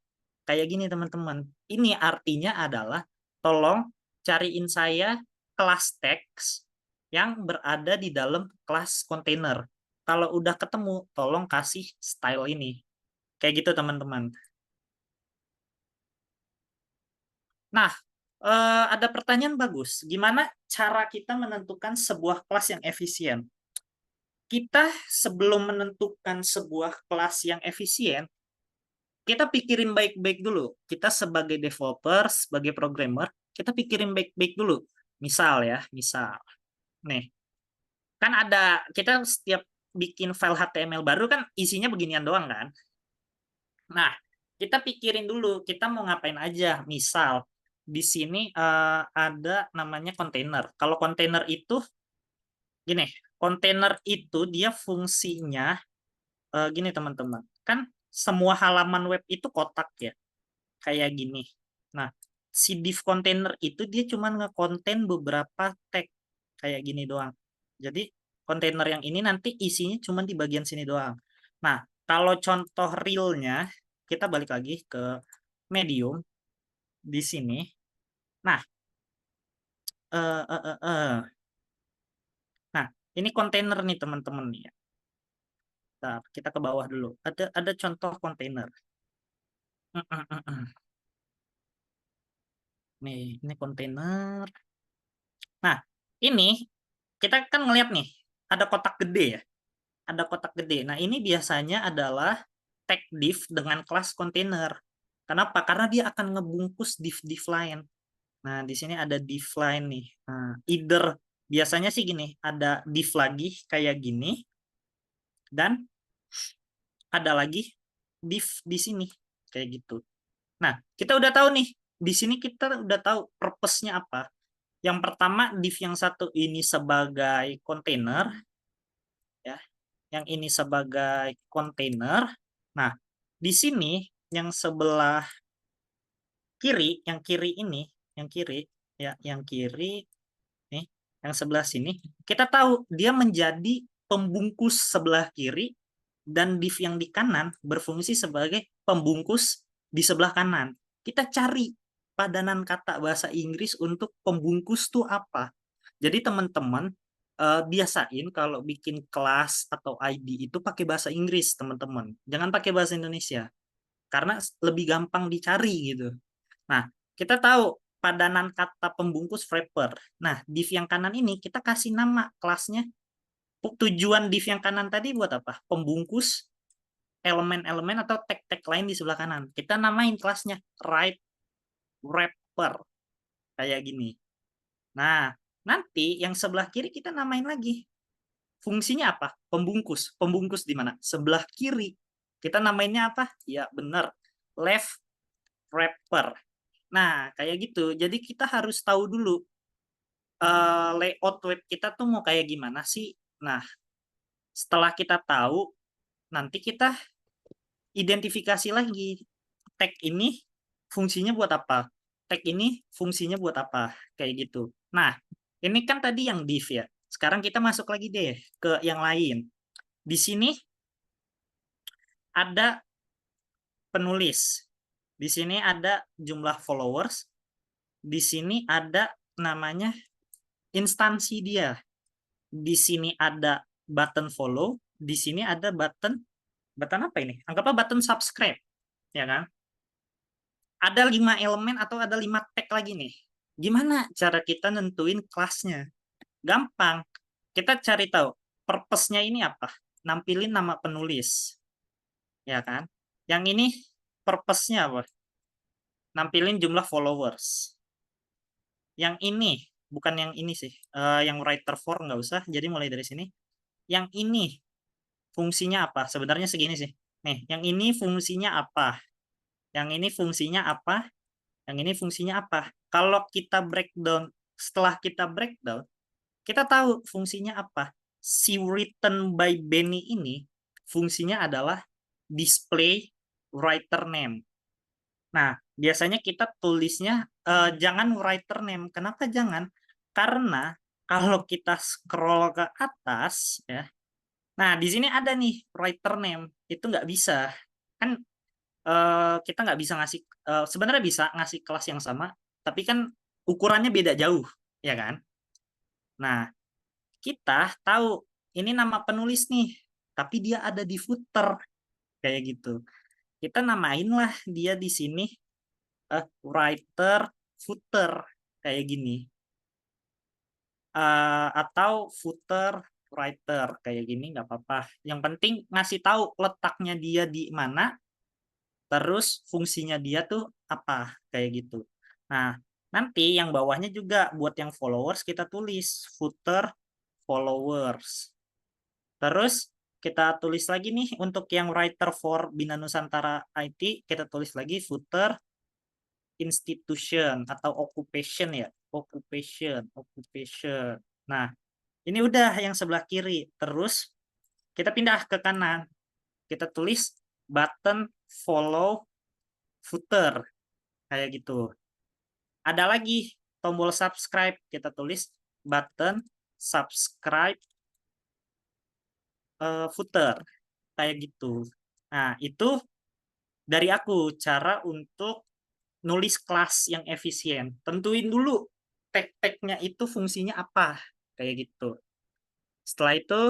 kayak gini, teman-teman. Ini artinya adalah, tolong cariin saya kelas teks yang berada di dalam kelas kontainer. Kalau udah ketemu, tolong kasih style ini. Kayak gitu, teman-teman. Nah, ada pertanyaan bagus. Gimana cara kita menentukan sebuah kelas yang efisien? Kita sebelum menentukan sebuah kelas yang efisien, kita pikirin baik-baik dulu. Kita sebagai developer, sebagai programmer, kita pikirin baik-baik dulu. Misal ya, misal. Nih, kan ada, kita setiap bikin file HTML baru kan isinya beginian doang kan? Nah, kita pikirin dulu, kita mau ngapain aja. Misal, di sini ada namanya kontainer. Kalau kontainer itu, gini, kontainer itu dia fungsinya, gini teman-teman. Kan semua halaman web itu kotak ya, kayak gini. Nah, si div container itu dia cuma ngekonten beberapa tag, kayak gini doang. Jadi, kontainer yang ini nanti isinya cuma di bagian sini doang. Nah, kalau contoh realnya, kita balik lagi ke Medium di sini. Nah, eh, eh, eh, eh. Nah, ini kontainer nih teman-teman nih ya. Bentar, kita ke bawah dulu. Ada contoh kontainer. Nih, ini kontainer. Nah, ini kita kan ngeliat nih, ada kotak gede ya. Ada kotak gede. Nah, ini biasanya adalah tag div dengan kelas kontainer. Kenapa? Karena dia akan ngebungkus div-div lain. Nah, di sini ada div lain nih. Nah, either biasanya sih gini, ada div lagi kayak gini, dan ada lagi div di sini kayak gitu. Nah, kita udah tahu nih, di sini kita udah tahu purpose-nya apa. Yang pertama, div yang satu ini sebagai kontainer, ya. Yang ini sebagai kontainer. Nah, di sini yang sebelah kiri, yang kiri ini, yang kiri, ya, yang kiri nih, yang sebelah sini, kita tahu dia menjadi pembungkus sebelah kiri dan div yang di kanan berfungsi sebagai pembungkus di sebelah kanan. Kita cari padanan kata bahasa Inggris untuk pembungkus tuh apa. Jadi teman-teman biasain kalau bikin kelas atau ID itu pakai bahasa Inggris, teman-teman. Jangan pakai bahasa Indonesia karena lebih gampang dicari gitu. Nah, kita tahu padanan kata pembungkus wrapper. Nah, div yang kanan ini kita kasih nama kelasnya. Tujuan div yang kanan tadi buat apa? Pembungkus elemen-elemen atau tag-tag lain di sebelah kanan. Kita namain kelasnya right wrapper. Kayak gini. Nah, nanti yang sebelah kiri kita namain lagi. Fungsinya apa? Pembungkus. Pembungkus di mana? Sebelah kiri. Kita namainnya apa? Ya, benar. Left wrapper. Nah, kayak gitu. Jadi kita harus tahu dulu layout web kita tuh mau kayak gimana sih. Nah, setelah kita tahu, nanti kita identifikasi lagi. Tag ini fungsinya buat apa? Tag ini fungsinya buat apa? Kayak gitu. Nah, ini kan tadi yang div ya. Sekarang kita masuk lagi deh ke yang lain. Di sini ada penulis. Di sini ada jumlah followers. Di sini ada namanya instansi dia. Di sini ada button follow, di sini ada button apa ini? Anggaplah button subscribe, ya kan? Ada 5 elemen atau ada 5 tag lagi nih. Gimana cara kita nentuin kelasnya? Gampang. Kita cari tahu purpose-nya ini apa? Nampilin nama penulis. Ya kan? Yang ini purpose-nya apa? Nampilin jumlah followers. Yang ini, bukan yang ini sih. Yang writer for nggak usah. Jadi mulai dari sini. Yang ini fungsinya apa? Sebenarnya segini sih. Nih, yang ini fungsinya apa? Yang ini fungsinya apa? Yang ini fungsinya apa? Kalau kita breakdown, setelah kita breakdown, kita tahu fungsinya apa. Si written by Benny ini fungsinya adalah display writer name. Nah, biasanya kita tulisnya jangan writer name. Kenapa jangan? Karena kalau kita scroll ke atas, ya. Nah, di sini ada nih writer name. Itu nggak bisa. Kan kita nggak bisa ngasih, sebenarnya bisa ngasih kelas yang sama, tapi kan ukurannya beda jauh, ya kan? Nah, kita tahu ini nama penulis nih, tapi dia ada di footer kayak gitu. Kita namainlah dia di sini writer footer kayak gini. Atau footer writer kayak gini nggak apa-apa. Yang penting ngasih tahu letaknya dia di mana, terus fungsinya dia tuh apa kayak gitu. Nah, nanti yang bawahnya juga buat yang followers kita tulis footer followers. Terus kita tulis lagi nih untuk yang writer for Bina Nusantara IT, kita tulis lagi footer institution atau occupation ya. Occupation. Nah, ini udah yang sebelah kiri. Terus kita pindah ke kanan. Kita tulis button follow footer kayak gitu. Ada lagi tombol subscribe, kita tulis button subscribe footer kayak gitu. Nah, itu dari aku cara untuk nulis kelas yang efisien. Tentuin dulu tag-tagnya itu fungsinya apa kayak gitu. Setelah itu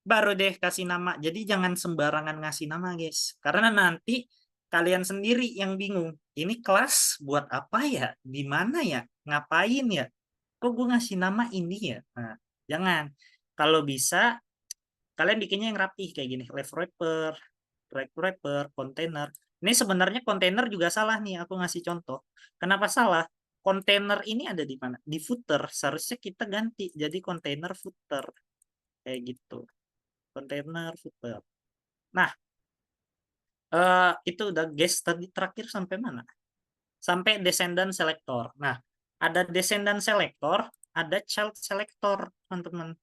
baru deh kasih nama. Jadi jangan sembarangan ngasih nama, guys. Karena nanti kalian sendiri yang bingung. Ini kelas buat apa ya? Di mana ya? Ngapain ya? Kok gue ngasih nama ini ya? Nah, jangan. Kalau bisa kalian bikinnya yang rapih kayak gini. Left wrapper, right wrapper, container. Ini sebenarnya kontainer juga salah nih. Aku ngasih contoh. Kenapa salah? Kontainer ini ada di mana? Di footer. Seharusnya kita ganti jadi kontainer footer kayak gitu. Kontainer footer. Nah, itu udah guys tadi terakhir sampai mana? Sampai descendant selector. Nah, ada descendant selector, ada child selector, teman-teman.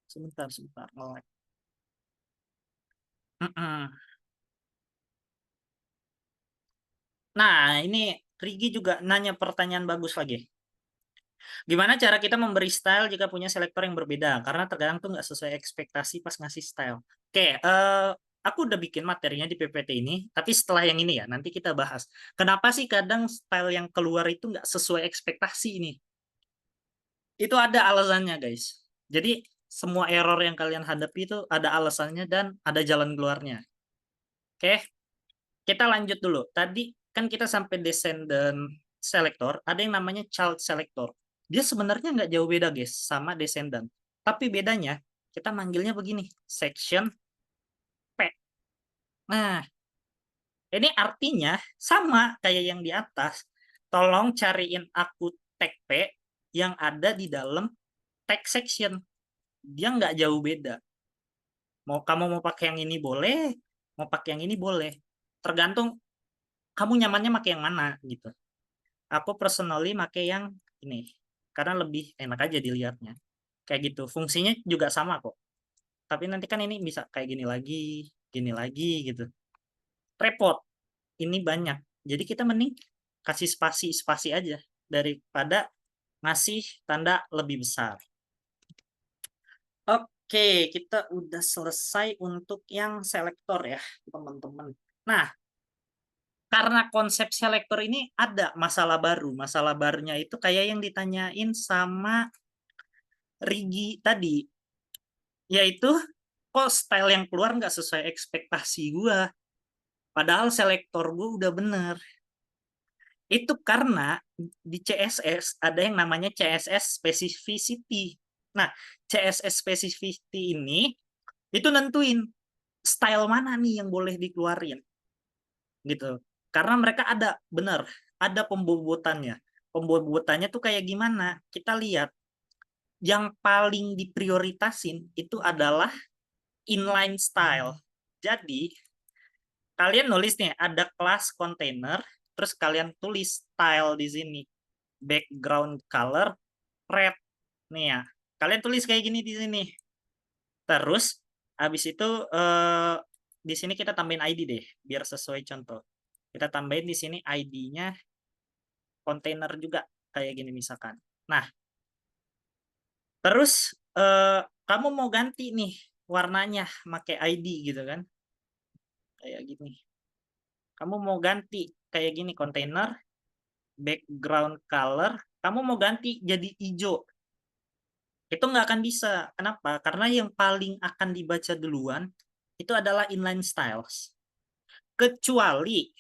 Sebentar, nge-lag. Nah, ini Rigi juga nanya pertanyaan bagus lagi. Gimana cara kita memberi style jika punya selektor yang berbeda? Karena tergantung nggak sesuai ekspektasi pas ngasih style. Oke, aku udah bikin materinya di PPT ini, tapi setelah yang ini ya, nanti kita bahas. Kenapa sih kadang style yang keluar itu nggak sesuai ekspektasi ini? Itu ada alasannya, guys. Jadi, semua error yang kalian hadapi itu ada alasannya dan ada jalan keluarnya. Oke, kita lanjut dulu. Tadi kan kita sampai descendant selector, ada yang namanya child selector. Dia sebenarnya nggak jauh beda, guys, sama descendant. Tapi bedanya, kita manggilnya begini, section P. Nah, ini artinya sama kayak yang di atas. Tolong cariin aku tag P yang ada di dalam tag section. Dia nggak jauh beda. Kamu mau pakai yang ini boleh, mau pakai yang ini boleh. Tergantung kamu nyamannya pakai yang mana gitu. Aku personally pakai yang ini karena lebih enak aja dilihatnya. Kayak gitu. Fungsinya juga sama kok. Tapi nanti kan ini bisa kayak gini lagi gitu. Repot. Ini banyak. Jadi kita mending kasih spasi aja daripada ngasih tanda lebih besar. Oke, kita udah selesai untuk yang selektor ya, teman-teman. Nah, karena konsep selektor ini ada masalah baru. Masalah barunya itu kayak yang ditanyain sama Rigi tadi. Yaitu, kok style yang keluar nggak sesuai ekspektasi gue. Padahal selektor gue udah bener. Itu karena di CSS ada yang namanya CSS specificity. Nah, CSS specificity ini itu nentuin style mana nih yang boleh dikeluarin. Gitu. Karena mereka ada benar, ada pembobotannya. Pembobotannya tuh kayak gimana? Kita lihat yang paling diprioritasin itu adalah inline style. Jadi, kalian nulis nih ada kelas container, terus kalian tulis style di sini. Background color red nih ya. Kalian tulis kayak gini di sini. Terus habis itu di sini kita tambahin ID deh biar sesuai contoh. Kita tambahin di sini ID-nya container juga kayak gini misalkan. Nah, terus kamu mau ganti nih warnanya pakai ID gitu kan. Kayak gini. Kamu mau ganti kayak gini container background color, kamu mau ganti jadi hijau. Itu nggak akan bisa. Kenapa? Karena yang paling akan dibaca duluan itu adalah inline styles. Kecuali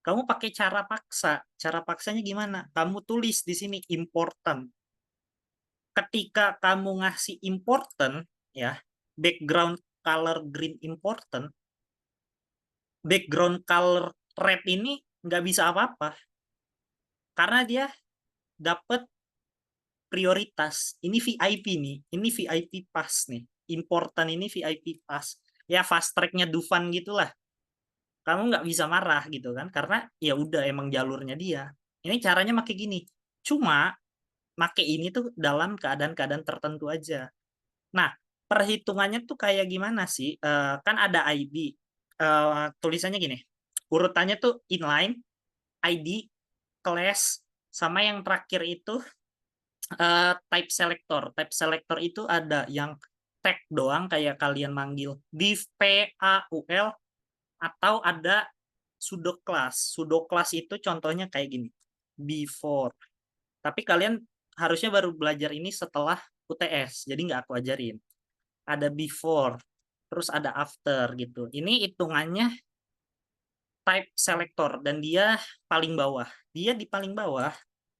kamu pakai cara paksa. Cara paksanya gimana? Kamu tulis di sini important. Ketika kamu ngasih important, ya, background color green important, background color red ini nggak bisa apa-apa. Karena dia dapat prioritas. Ini VIP nih. Ini VIP pass nih. Important ini VIP pass. Ya fast tracknya Dufan gitulah. Kamu nggak bisa marah gitu kan. Karena ya udah emang jalurnya dia. Ini caranya pakai gini. Cuma pakai ini tuh dalam keadaan-keadaan tertentu aja. Nah, perhitungannya tuh kayak gimana sih? Kan ada ID. Tulisannya gini. Urutannya tuh inline, ID, class, sama yang terakhir itu type selector. Type selector itu ada yang tag doang kayak kalian manggil div PAUL atau ada pseudo class. Pseudo class itu contohnya kayak gini. Before. Tapi kalian harusnya baru belajar ini setelah UTS. Jadi nggak aku ajarin. Ada before, terus ada after gitu. Ini hitungannya type selector dan dia paling bawah. Dia di paling bawah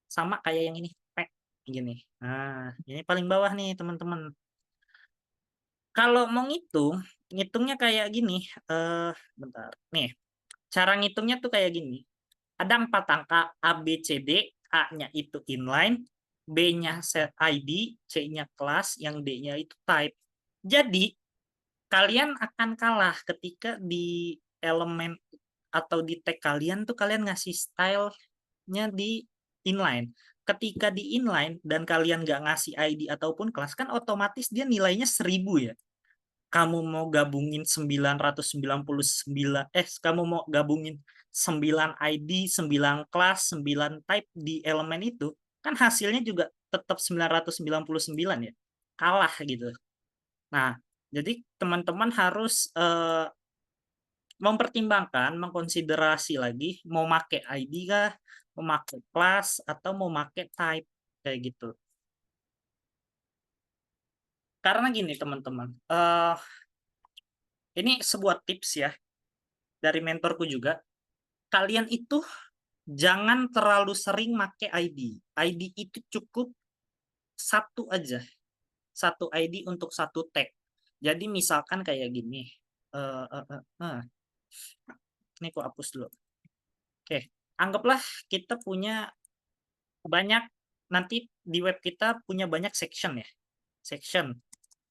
sama kayak yang ini. Gini. Nah, ini paling bawah nih, teman-teman. Kalau mau ngitung, ngitungnya kayak gini. Bentar. Nih, cara ngitungnya tuh kayak gini. Ada 4 angka A, B, C, D. A-nya itu inline, B-nya set ID, C-nya kelas, yang D-nya itu type. Jadi, kalian akan kalah ketika di elemen atau di tag kalian tuh kalian ngasih style-nya di inline. Ketika di inline dan kalian nggak ngasih ID ataupun kelas, kan otomatis dia nilainya 1000 ya. Kamu mau gabungin 999, kamu mau gabungin 9 ID, 9 kelas, 9 type di elemen itu, kan hasilnya juga tetap 999 ya. Kalah gitu. Nah, jadi teman-teman harus mempertimbangkan, mengkonsiderasi lagi mau make ID kah, mau make kelas atau mau make type kayak gitu. Karena gini teman-teman, ini sebuah tips ya dari mentorku juga. Kalian itu jangan terlalu sering make ID. ID itu cukup satu aja, satu ID untuk satu tag. Jadi misalkan kayak gini. Ini aku hapus dulu. Oke, anggaplah kita punya banyak, nanti di web kita punya banyak section ya. Section,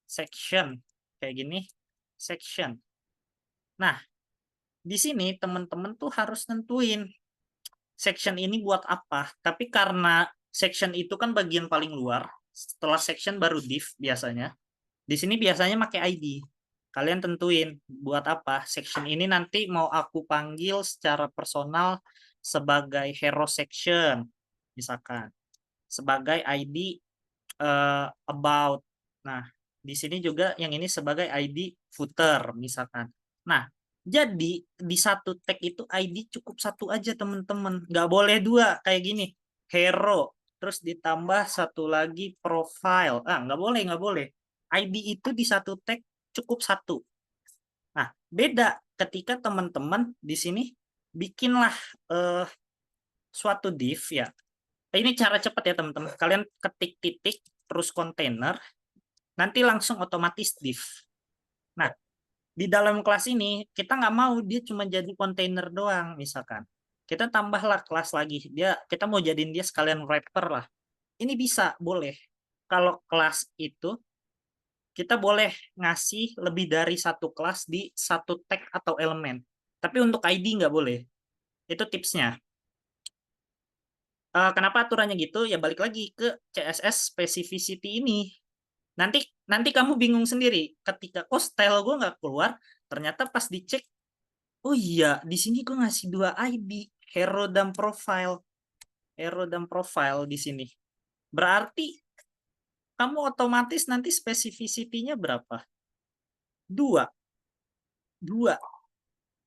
section, kayak gini, section. Nah, di sini teman-teman tuh harus nentuin section ini buat apa. Tapi karena section itu kan bagian paling luar, setelah section baru div biasanya. Di sini biasanya pakai ID. Kalian tentuin buat apa. Section ini nanti mau aku panggil secara personal sebagai hero section, misalkan. Sebagai ID about. Nah, di sini juga yang ini sebagai ID footer, misalkan. Nah, jadi di satu tag itu ID cukup satu aja, teman-teman. Nggak boleh dua, kayak gini. Hero, terus ditambah satu lagi profile. Nggak boleh, nggak boleh. ID itu di satu tag cukup satu. Nah, beda ketika teman-teman di sini bikinlah suatu div ya. Ini cara cepat ya teman-teman. Kalian ketik titik terus kontainer, nanti langsung otomatis div. Nah, di dalam kelas ini kita nggak mau dia cuma jadi kontainer doang, misalkan. Kita tambahlah kelas lagi. Kita mau jadiin dia sekalian wrapper lah. Ini bisa, boleh. Kalau kelas itu kita boleh ngasih lebih dari satu kelas di satu tag atau elemen. Tapi untuk ID nggak boleh. Itu tipsnya. Kenapa aturannya gitu? Ya balik lagi ke CSS specificity ini. Nanti kamu bingung sendiri. Ketika style gue nggak keluar, ternyata pas dicek, oh iya, di sini gue ngasih 2 ID, hero dan profile. Hero dan profile di sini. Berarti kamu otomatis nanti specificity-nya berapa? 2. 2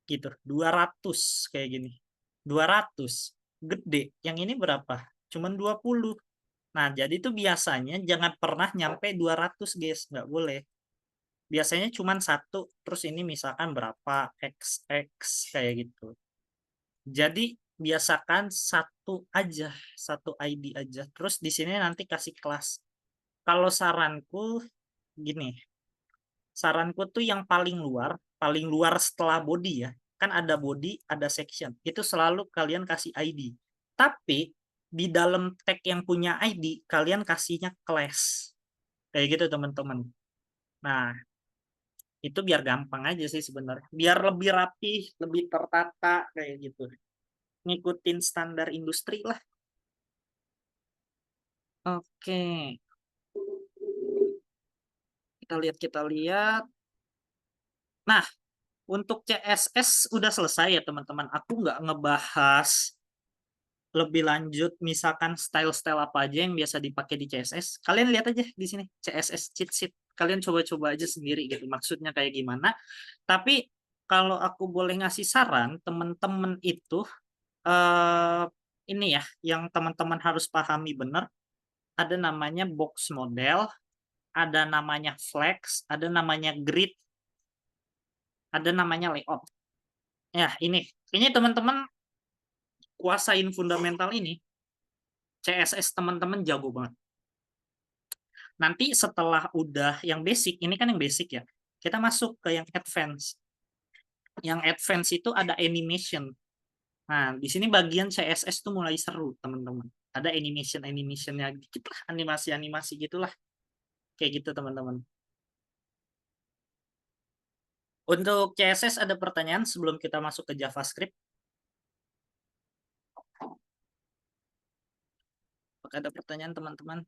gitu. 200 kayak gini. 200. Gede. Yang ini berapa? Cuman 20. Nah, jadi itu biasanya jangan pernah nyampe 200 guys, nggak boleh. Biasanya cuma satu, terus ini misalkan berapa, XX, kayak gitu. Jadi biasakan satu aja, satu ID aja. Terus di sini nanti kasih kelas. Kalau saranku gini, saranku tuh yang paling luar setelah body ya. Kan ada body, ada section. Itu selalu kalian kasih ID. Tapi di dalam tag yang punya ID, kalian kasihnya class. Kayak gitu teman-teman. Nah, itu biar gampang aja sih sebenarnya. Biar lebih rapi, lebih tertata kayak gitu. Ngikutin standar industri lah. Oke. Kita lihat. Nah, untuk CSS udah selesai ya teman-teman. Aku nggak ngebahas lebih lanjut misalkan style-style apa aja yang biasa dipakai di CSS. Kalian lihat aja di sini CSS cheat sheet. Kalian coba-coba aja sendiri gitu maksudnya kayak gimana. Tapi kalau aku boleh ngasih saran, teman-teman itu ini ya yang teman-teman harus pahami benar, ada namanya box model, ada namanya flex, ada namanya grid, ada namanya layout. Ya, ini teman-teman kuasain fundamental ini, CSS teman-teman jago banget. Nanti setelah udah yang basic, ini kan yang basic ya, kita masuk ke yang advance. Yang advance itu ada animation. Nah, di sini bagian CSS tuh mulai seru, teman-teman. Ada animation-animationnya dikit lah, animasi-animasi gitulah. Kayak gitu, teman-teman. Untuk CSS ada pertanyaan sebelum kita masuk ke JavaScript? Apakah ada pertanyaan, teman-teman?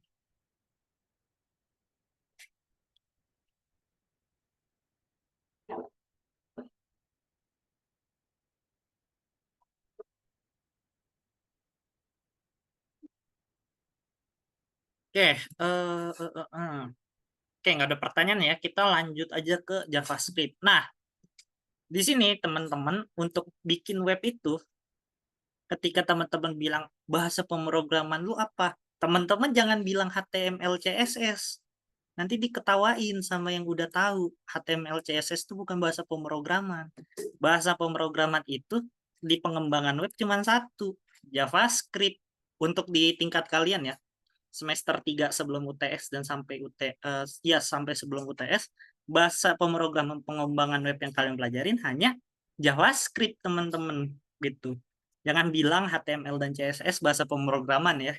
Oke, Oke, nggak ada pertanyaan ya. Kita lanjut aja ke JavaScript. Nah, di sini teman-teman untuk bikin web itu, ketika teman-teman bilang bahasa pemrograman lu apa, teman-teman jangan bilang HTML, CSS. Nanti diketawain sama yang udah tahu. HTML, CSS itu bukan bahasa pemrograman. Bahasa pemrograman itu di pengembangan web cuma satu, JavaScript. Untuk di tingkat kalian ya, semester 3 sebelum UTS dan sampai ya sampai sebelum UTS, bahasa pemrograman pengembangan web yang kalian pelajarin hanya JavaScript, teman-teman, gitu. Jangan bilang HTML dan CSS bahasa pemrograman ya.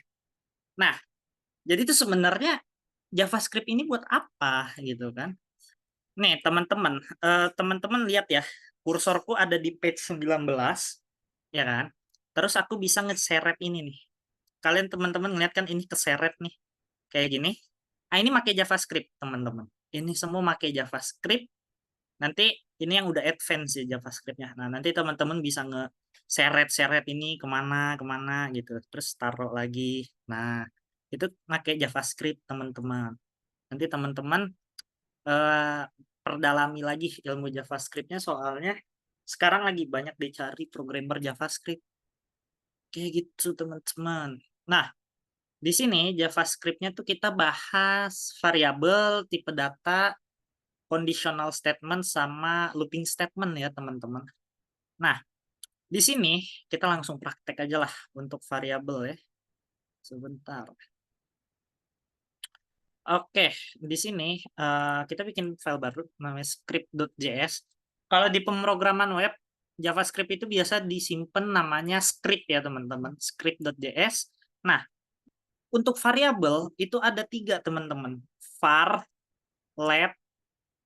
Nah, jadi itu sebenarnya JavaScript ini buat apa gitu kan? Nih, teman-teman lihat ya, kursorku ada di page 19, ya kan? Terus aku bisa ngeseret ini nih. Kalian teman-teman ngeliat kan ini keseret nih kayak gini. Ah, ini pakai JavaScript, teman-teman. Ini semua pakai JavaScript. Nanti ini yang udah advance ya JavaScript-nya. Nah, nanti teman-teman bisa nge-seret-seret ini kemana gitu. Terus taruh lagi. Nah, itu pakai JavaScript, teman-teman. Nanti teman-teman eh, perdalami lagi ilmu JavaScript-nya soalnya sekarang lagi banyak dicari programmer JavaScript. Kayak gitu, teman-teman. Nah, di sini JavaScript-nya tuh kita bahas variabel, tipe data, conditional statement, sama looping statement ya teman-teman. Nah, di sini kita langsung praktek aja lah untuk variabel ya. Sebentar. Oke, di sini kita bikin file baru namanya script.js. Kalau di pemrograman web, JavaScript itu biasa disimpan namanya script ya teman-teman, script.js. Nah, untuk variabel itu ada 3 teman-teman, var, let,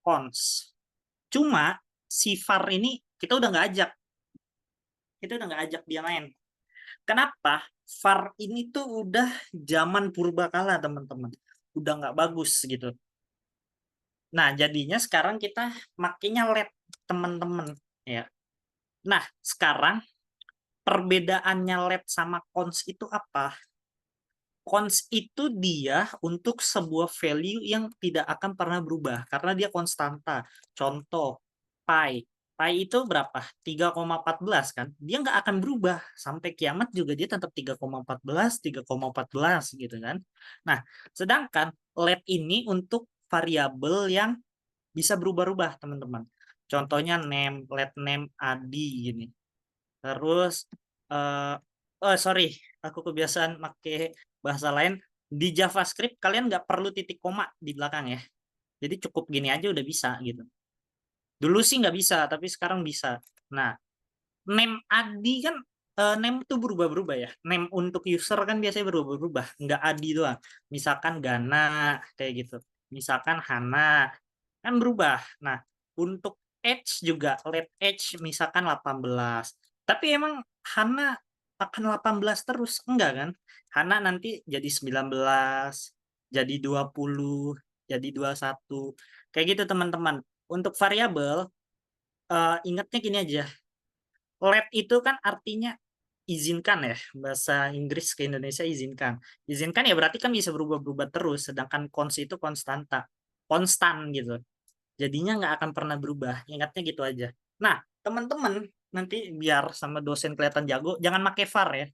cons. Cuma si var ini kita udah nggak ajak dia main. Kenapa? VAR ini tuh udah zaman purbakala teman-teman, udah nggak bagus gitu. Nah jadinya sekarang kita makainya let, teman-teman ya. Nah sekarang perbedaannya let sama cons itu apa? Cons itu dia untuk sebuah value yang tidak akan pernah berubah karena dia konstanta. Contoh, pi. Pi itu berapa? 3,14 kan? Dia nggak akan berubah. Sampai kiamat juga dia tetap 3,14 gitu kan. Nah, sedangkan LED ini untuk variabel yang bisa berubah-ubah, teman-teman. Contohnya name, LED name, ADI gini. Terus, oh sorry, aku kebiasaan pakai bahasa lain. Di JavaScript kalian nggak perlu titik koma di belakang ya. Jadi cukup gini aja udah bisa gitu. Dulu sih nggak bisa, tapi sekarang bisa. Nah, name ID kan name itu berubah-berubah ya. Name untuk user kan biasanya berubah-berubah, nggak ID doang. Misalkan Gana kayak gitu. Misalkan Hana kan berubah. Nah, untuk age juga let age misalkan 18. Tapi emang Hana akan 18 terus? Enggak kan? Hana nanti jadi 19, jadi 20, jadi 21. Kayak gitu teman-teman. Untuk variabel ingatnya gini aja. Let itu kan artinya izinkan ya, bahasa Inggris ke Indonesia izinkan. Izinkan ya berarti kan bisa berubah-berubah terus, sedangkan cons itu konstan gitu. Jadinya nggak akan pernah berubah. Ingatnya gitu aja. Nah, teman-teman nanti biar sama dosen kelihatan jago, jangan pakai var ya.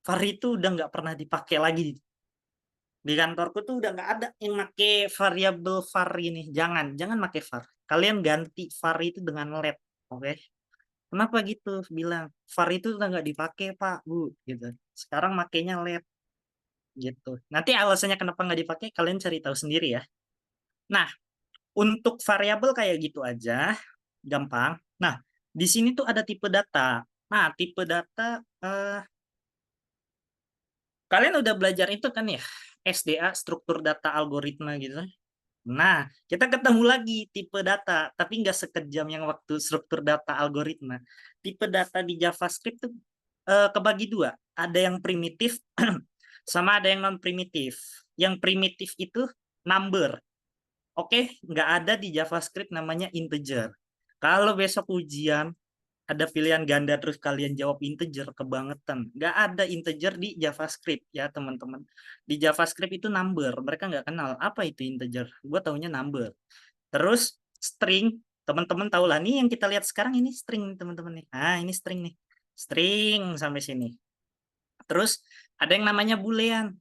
VAR itu udah nggak pernah dipakai lagi. Di kantorku tuh udah nggak ada yang pakai variabel VAR ini. Jangan pakai VAR. Kalian ganti VAR itu dengan LED, oke? Kenapa gitu? Bilang VAR itu udah nggak dipakai Pak, Bu, gitu. Sekarang makainya LED, gitu. Nanti alasannya kenapa nggak dipakai kalian cari tahu sendiri ya. Nah, untuk variabel kayak gitu aja, gampang. Nah, di sini tuh ada tipe data. Nah, tipe data kalian udah belajar itu kan ya, SDA, struktur data algoritma gitu. Nah, kita ketemu lagi tipe data, tapi nggak sekejam yang waktu struktur data algoritma. Tipe data di JavaScript tuh kebagi dua. Ada yang primitif sama ada yang non primitif. Yang primitif itu number. Oke, nggak ada di JavaScript namanya integer. Kalau besok ujian ada pilihan ganda terus kalian jawab integer, kebangetan. Nggak ada integer di JavaScript ya teman-teman. Di JavaScript itu number, mereka nggak kenal apa itu integer. Gue taunya number. Terus string, teman-teman tahu lah nih yang kita lihat sekarang ini string teman-teman nih. Ah ini string nih, string sampai sini. Terus ada yang namanya boolean.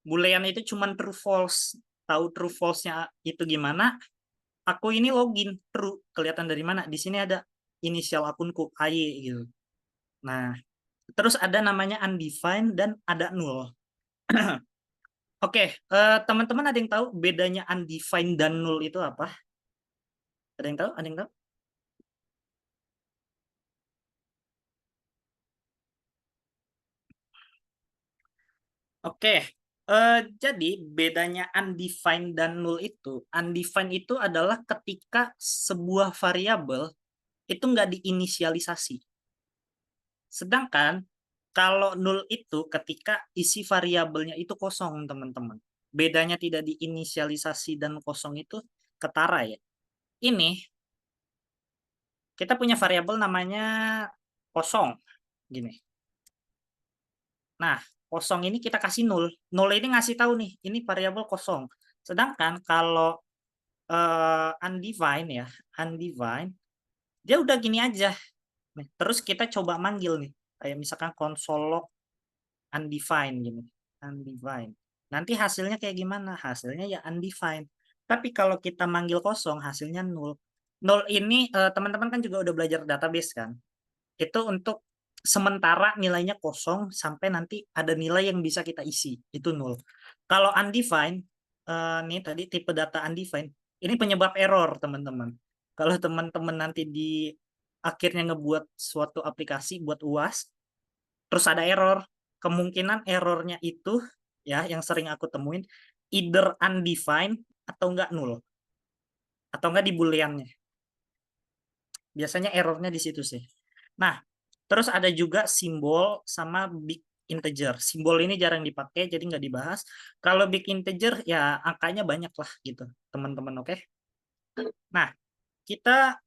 Boolean itu cuma true false. Tahu true false-nya itu gimana? Aku ini login true, kelihatan dari mana? Di sini ada inisial akunku AY gitu. Nah, terus ada namanya undefined dan ada null. Oke, teman-teman ada yang tahu bedanya undefined dan null itu apa? Ada yang tahu? Ada yang tahu? Oke, jadi bedanya undefined dan null undefined itu adalah ketika sebuah variabel itu nggak diinisialisasi. Sedangkan kalau null itu ketika isi variabelnya itu kosong, teman-teman. Bedanya tidak diinisialisasi dan kosong itu ketara ya. Ini kita punya variabel namanya kosong, gini. Nah, kosong ini kita kasih null. Null ini ngasih tahu nih, ini variabel kosong. Sedangkan kalau undefined ya, undefined, dia udah gini aja. Nih, terus kita coba manggil nih, kayak misalkan console log undefined gini, undefined. Nanti hasilnya kayak gimana? Hasilnya ya undefined. Tapi kalau kita manggil kosong, hasilnya null. Null ini teman-teman kan juga udah belajar database kan? Itu untuk sementara nilainya kosong sampai nanti ada nilai yang bisa kita isi, itu null. Kalau undefined, nih tadi tipe data undefined, ini penyebab error teman-teman. Kalau teman-teman nanti di akhirnya ngebuat suatu aplikasi buat UAS, terus ada error, kemungkinan errornya itu ya yang sering aku temuin either undefined atau enggak null, atau enggak di booleannya. Biasanya errornya di situ sih. Nah, terus ada juga simbol sama big integer. Simbol ini jarang dipakai, jadi nggak dibahas. Kalau big integer, ya angkanya banyak lah gitu, teman-teman, oke? Nah, kita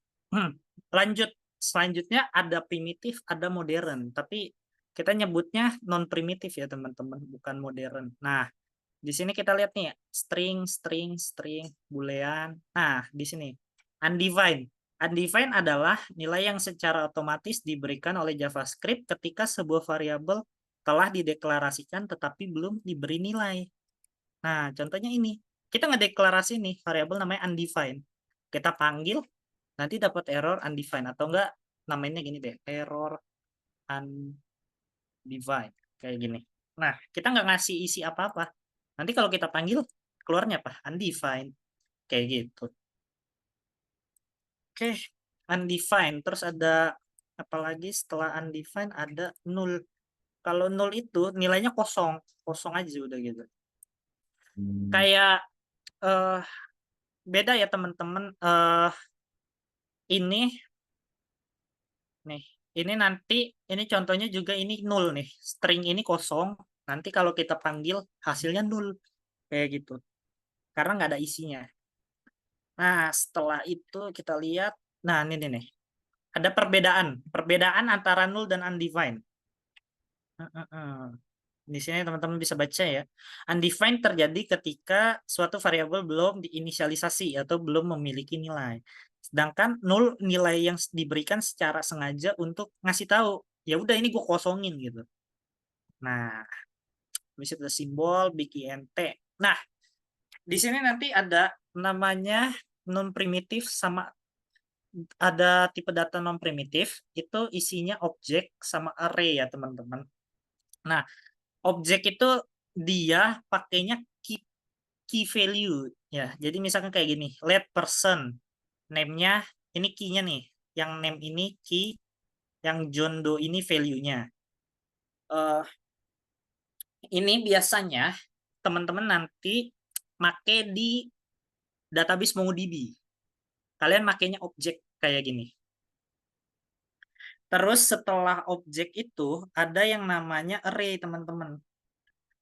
lanjut. Selanjutnya ada primitif, ada modern. Tapi kita nyebutnya non-primitif ya, teman-teman, bukan modern. Nah, di sini kita lihat nih, string, boolean. Nah, di sini, undefined. Undefined adalah nilai yang secara otomatis diberikan oleh JavaScript ketika sebuah variabel telah dideklarasikan tetapi belum diberi nilai. Nah, contohnya ini. Kita ngedeklarasi nih variabel namanya undefined. Kita panggil, nanti dapat error undefined. Atau enggak, namanya gini deh, error undefined. Kayak gini. Nah, kita nggak ngasih isi apa-apa. Nanti kalau kita panggil, keluarnya apa? Undefined. Kayak gitu. Oke, undefined. Terus ada apa lagi setelah undefined ada null. Kalau null itu nilainya kosong. Kosong aja udah gitu. Kayak eh beda ya teman-teman. Ini nih, ini nanti ini contohnya juga ini null nih. String ini kosong. Nanti kalau kita panggil hasilnya null kayak gitu. Karena nggak ada isinya. Nah, setelah itu kita lihat, nah ini nih. Ada perbedaan antara null dan undefined. Di sini teman-teman bisa baca ya. Undefined terjadi ketika suatu variabel belum diinisialisasi atau belum memiliki nilai. Sedangkan null nilai yang diberikan secara sengaja untuk ngasih tahu, ya udah ini gue kosongin gitu. Nah, bisa ada simbol big int. Nah, di sini nanti ada namanya non primitif sama ada tipe data non primitif, itu isinya objek sama array ya teman-teman. Nah, objek itu dia pakainya key value ya. Jadi misalkan kayak gini, let person name-nya ini key-nya nih. Yang name ini key, yang John Doe ini value-nya. Ini biasanya teman-teman nanti make di database MongoDB. Kalian makainya objek kayak gini. Terus setelah objek itu ada yang namanya array, teman-teman.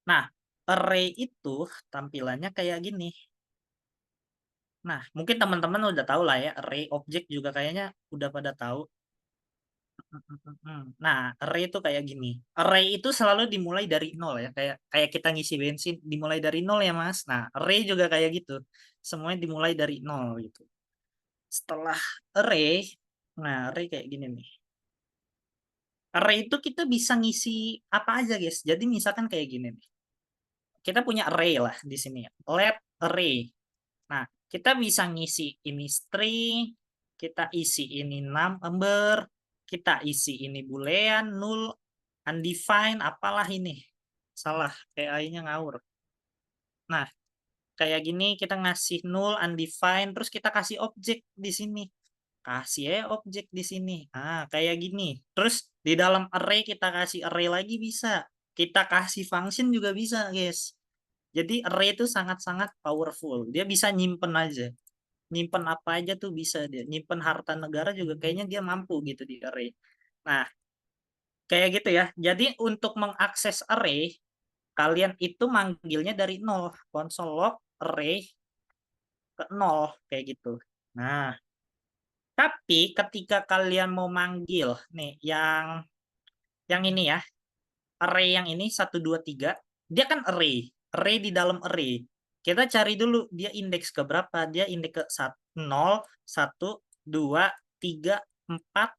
Nah, array itu tampilannya kayak gini. Nah, mungkin teman-teman udah tahu lah ya, array objek juga kayaknya udah pada tahu. Nah, array itu kayak gini. Array itu selalu dimulai dari nol ya, kayak kayak kita ngisi bensin dimulai dari nol ya, Mas. Nah, array juga kayak gitu. Semuanya dimulai dari nol gitu. Setelah array, nah array kayak gini nih. Array itu kita bisa ngisi apa aja, guys. Jadi misalkan kayak gini nih. Kita punya array lah di sini ya. Let array. Nah, kita bisa ngisi ini string, kita isi ini number, kita isi ini boolean, null, undefined, apalah ini. Salah, AI-nya ngawur. Nah, kayak gini kita ngasih null, undefined, terus kita kasih objek di sini. Kasih ya objek di sini. Ah, kayak gini. Terus di dalam array kita kasih array lagi bisa. Kita kasih function juga bisa, guys. Jadi array itu sangat-sangat powerful. Dia bisa nyimpen aja. Nyimpen apa aja tuh bisa dia. Nyimpen harta negara juga kayaknya dia mampu gitu di array. Nah, kayak gitu ya. Jadi untuk mengakses array, kalian itu manggilnya dari nol. Console log array ke nol kayak gitu. Nah, tapi ketika kalian mau manggil nih yang ini ya, array yang ini 1 2 3, dia kan array. Array di dalam array. Kita cari dulu dia indeks ke berapa? Dia indeks ke 0, 1, 2, 3, 4,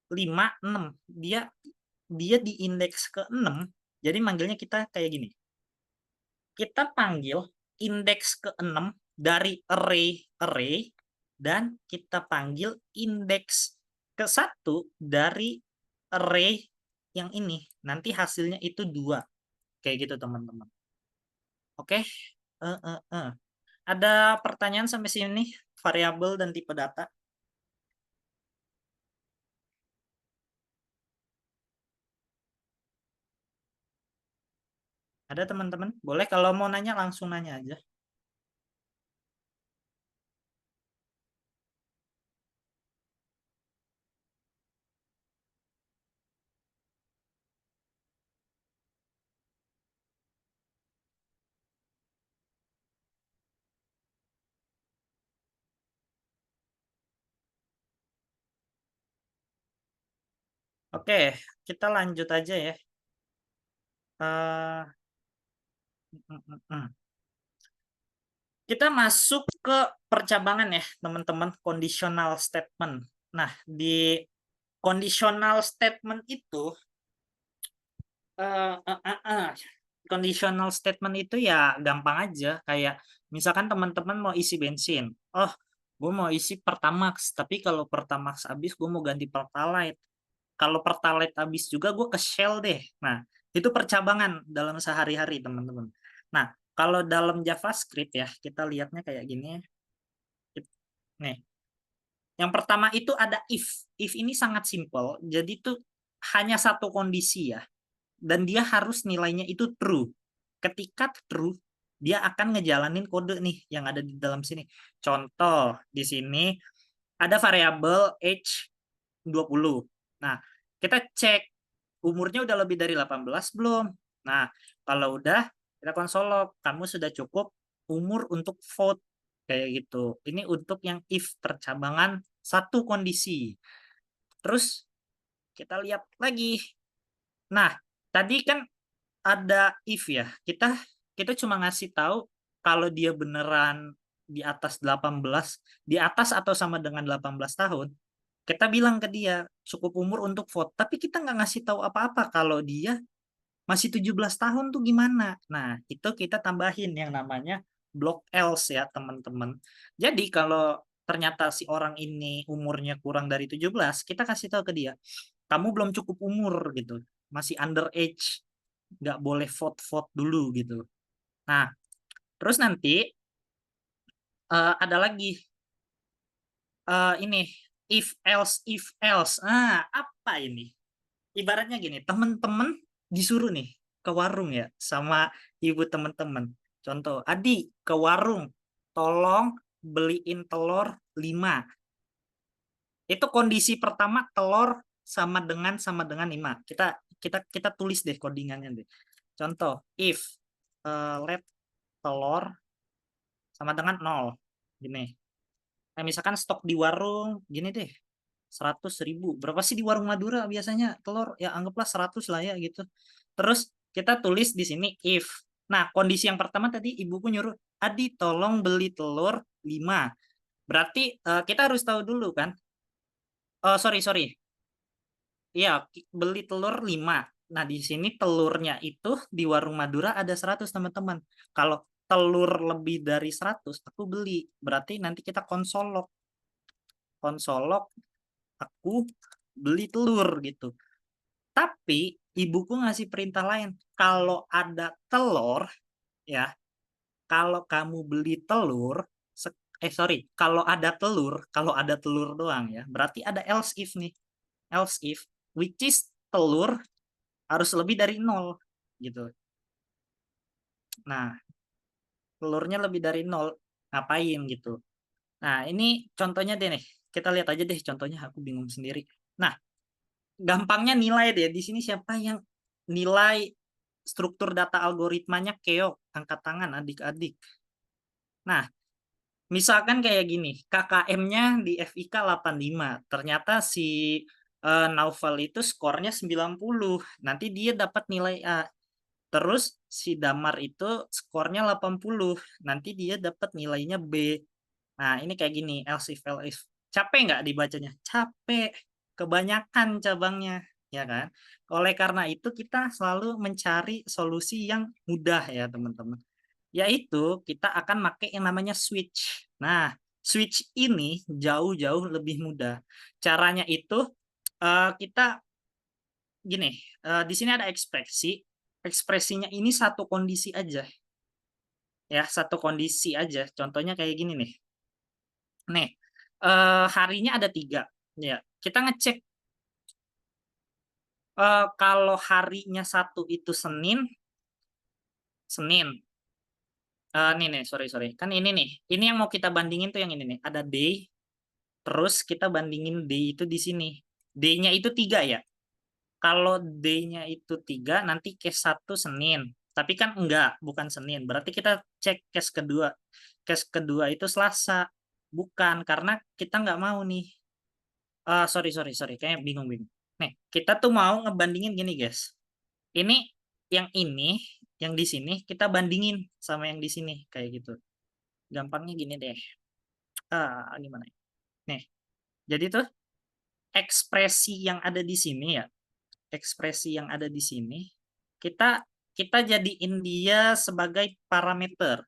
5, 6. Dia di indeks ke 6. Jadi manggilnya kita kayak gini. Kita panggil indeks ke 6 dari array dan kita panggil indeks ke 1 dari array yang ini. Nanti hasilnya itu 2. Kayak gitu teman-teman. Oke. Ada pertanyaan sampai sini variabel dan tipe data? Ada teman-teman? Boleh kalau mau nanya langsung nanya aja. Oke, kita lanjut aja ya. Eh, Kita masuk ke percabangan ya, teman-teman, conditional statement. Nah, di conditional statement itu, eh, eh, eh, eh, conditional statement itu ya gampang aja. Kayak misalkan teman-teman mau isi bensin. Oh, gue mau isi Pertamax, tapi kalau Pertamax habis, gue mau ganti Pertalite. Kalau Pertalite habis juga, gue ke Shell deh. Nah, itu percabangan dalam sehari-hari, teman-teman. Nah, kalau dalam JavaScript ya, kita lihatnya kayak gini. Nih, yang pertama itu ada if. If ini sangat simpel. Jadi tuh hanya satu kondisi ya. Dan dia harus nilainya itu true. Ketika true, dia akan ngejalanin kode nih yang ada di dalam sini. Contoh, di sini ada variabel age 20. Nah, kita cek umurnya udah lebih dari 18 belum? Nah, kalau udah, kita konsolog. Kamu sudah cukup umur untuk vote. Kayak gitu. Ini untuk yang if percabangan satu kondisi. Terus kita lihat lagi. Nah, tadi kan ada if ya. Kita cuma ngasih tahu kalau dia beneran di atas 18, di atas atau sama dengan 18 tahun, kita bilang ke dia cukup umur untuk vote, tapi kita nggak ngasih tahu apa-apa kalau dia masih 17 tahun tuh gimana. Nah, itu kita tambahin yang namanya block else ya, teman-teman. Jadi kalau ternyata si orang ini umurnya kurang dari 17, kita kasih tahu ke dia, kamu belum cukup umur gitu. Masih underage, nggak boleh vote-vote dulu gitu. Nah, terus nanti ada lagi ini if else. Nah, apa ini? Ibaratnya gini, temen-temen disuruh nih ke warung ya sama ibu temen-temen. Contoh, Adi ke warung, tolong beliin telur 5. Itu kondisi pertama, telur sama dengan 5. Kita tulis deh codingannya deh. Contoh, if let telur sama dengan 0. Gini. Nah, misalkan stok di warung gini deh. 100.000. Berapa sih di warung Madura biasanya telur? Ya anggaplah 100 lah ya gitu. Terus kita tulis di sini if. Nah, kondisi yang pertama tadi ibuku nyuruh, Adi tolong beli telur 5. Berarti kita harus tahu dulu kan. Oh, sorry. Iya, beli telur 5. Nah, di sini telurnya itu di warung Madura ada 100, teman-teman. Kalau telur lebih dari 100, aku beli. Berarti nanti kita konsolog. Konsolog, aku beli telur gitu. Tapi ibuku ngasih perintah lain. Kalau ada telur, ya, kalau kamu beli telur, kalau ada telur doang ya, berarti ada else if nih. Else if, which is telur harus lebih dari 0 gitu. Nah, telurnya lebih dari 0, ngapain gitu. Nah, ini contohnya deh nih. Kita lihat aja deh contohnya, aku bingung sendiri. Nah, gampangnya nilai deh. Di sini siapa yang nilai struktur data algoritmanya keok, angkat tangan adik-adik. Nah, misalkan kayak gini, KKM-nya di FIK 85. Ternyata si Naufal itu skornya 90. Nanti dia dapat nilai A. Terus si Damar itu skornya 80. Nanti dia dapat nilainya B. Nah, ini kayak gini, else if. Capek nggak dibacanya? Capek. Kebanyakan cabangnya, ya kan? Oleh karena itu kita selalu mencari solusi yang mudah ya, teman-teman. Yaitu kita akan pakai yang namanya switch. Nah, switch ini jauh-jauh lebih mudah. Caranya itu kita gini, di sini ada ekspresi. Ekspresinya ini satu kondisi aja. Ya, satu kondisi aja. Contohnya kayak gini nih. Nih, harinya ada 3. Ya, kita ngecek kalau harinya 1 itu Senin. Nih, sorry. Kan ini nih. Ini yang mau kita bandingin tuh yang ini nih. Ada day, terus kita bandingin day itu di sini. Day-nya itu 3 ya. Kalau day-nya itu 3, nanti case 1 Senin. Tapi kan enggak, bukan Senin. Berarti kita cek case kedua. Case kedua itu Selasa. Bukan, karena kita nggak mau nih. Sorry. Kayaknya bingung. Nih, kita tuh mau ngebandingin gini, guys. Ini, yang di sini, kita bandingin sama yang di sini. Kayak gitu. Gampangnya gini deh. Gimana ya? Nih, jadi tuh ekspresi yang ada di sini ya, ekspresi yang ada di sini, kita kita jadiin dia sebagai parameter.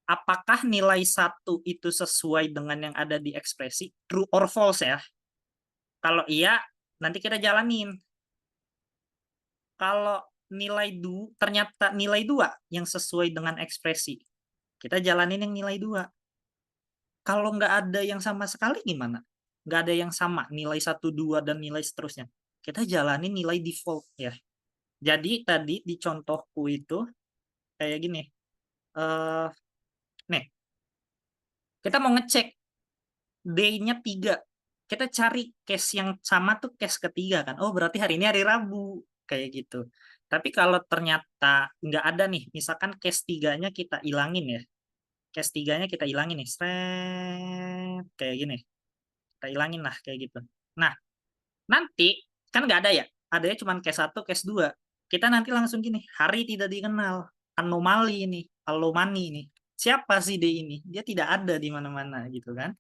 Apakah nilai 1 itu sesuai dengan yang ada di ekspresi, true or false ya? Kalau iya, nanti kita jalanin. Kalau ternyata nilai 2 yang sesuai dengan ekspresi, kita jalanin yang nilai 2. Kalau nggak ada yang sama sekali gimana? Nggak ada yang sama, nilai 1, 2, dan nilai seterusnya. Kita jalanin nilai default ya. Jadi tadi di contohku itu kayak gini. Eh, nih, kita mau ngecek day-nya 3. Kita cari case yang sama tuh case ketiga kan. Oh, berarti hari ini hari Rabu. Kayak gitu. Tapi kalau ternyata nggak ada nih, misalkan case 3-nya kita ilangin ya. Case 3-nya kita ilangin nih. Sret, kayak gini. Kita ilangin lah kayak gitu. Nah, nanti kan nggak ada ya. Adanya cuma case 1, case 2. Kita nanti langsung gini, hari tidak dikenal. Anomali ini, alomani ini. Siapa sih dia ini? Dia tidak ada di mana-mana gitu kan.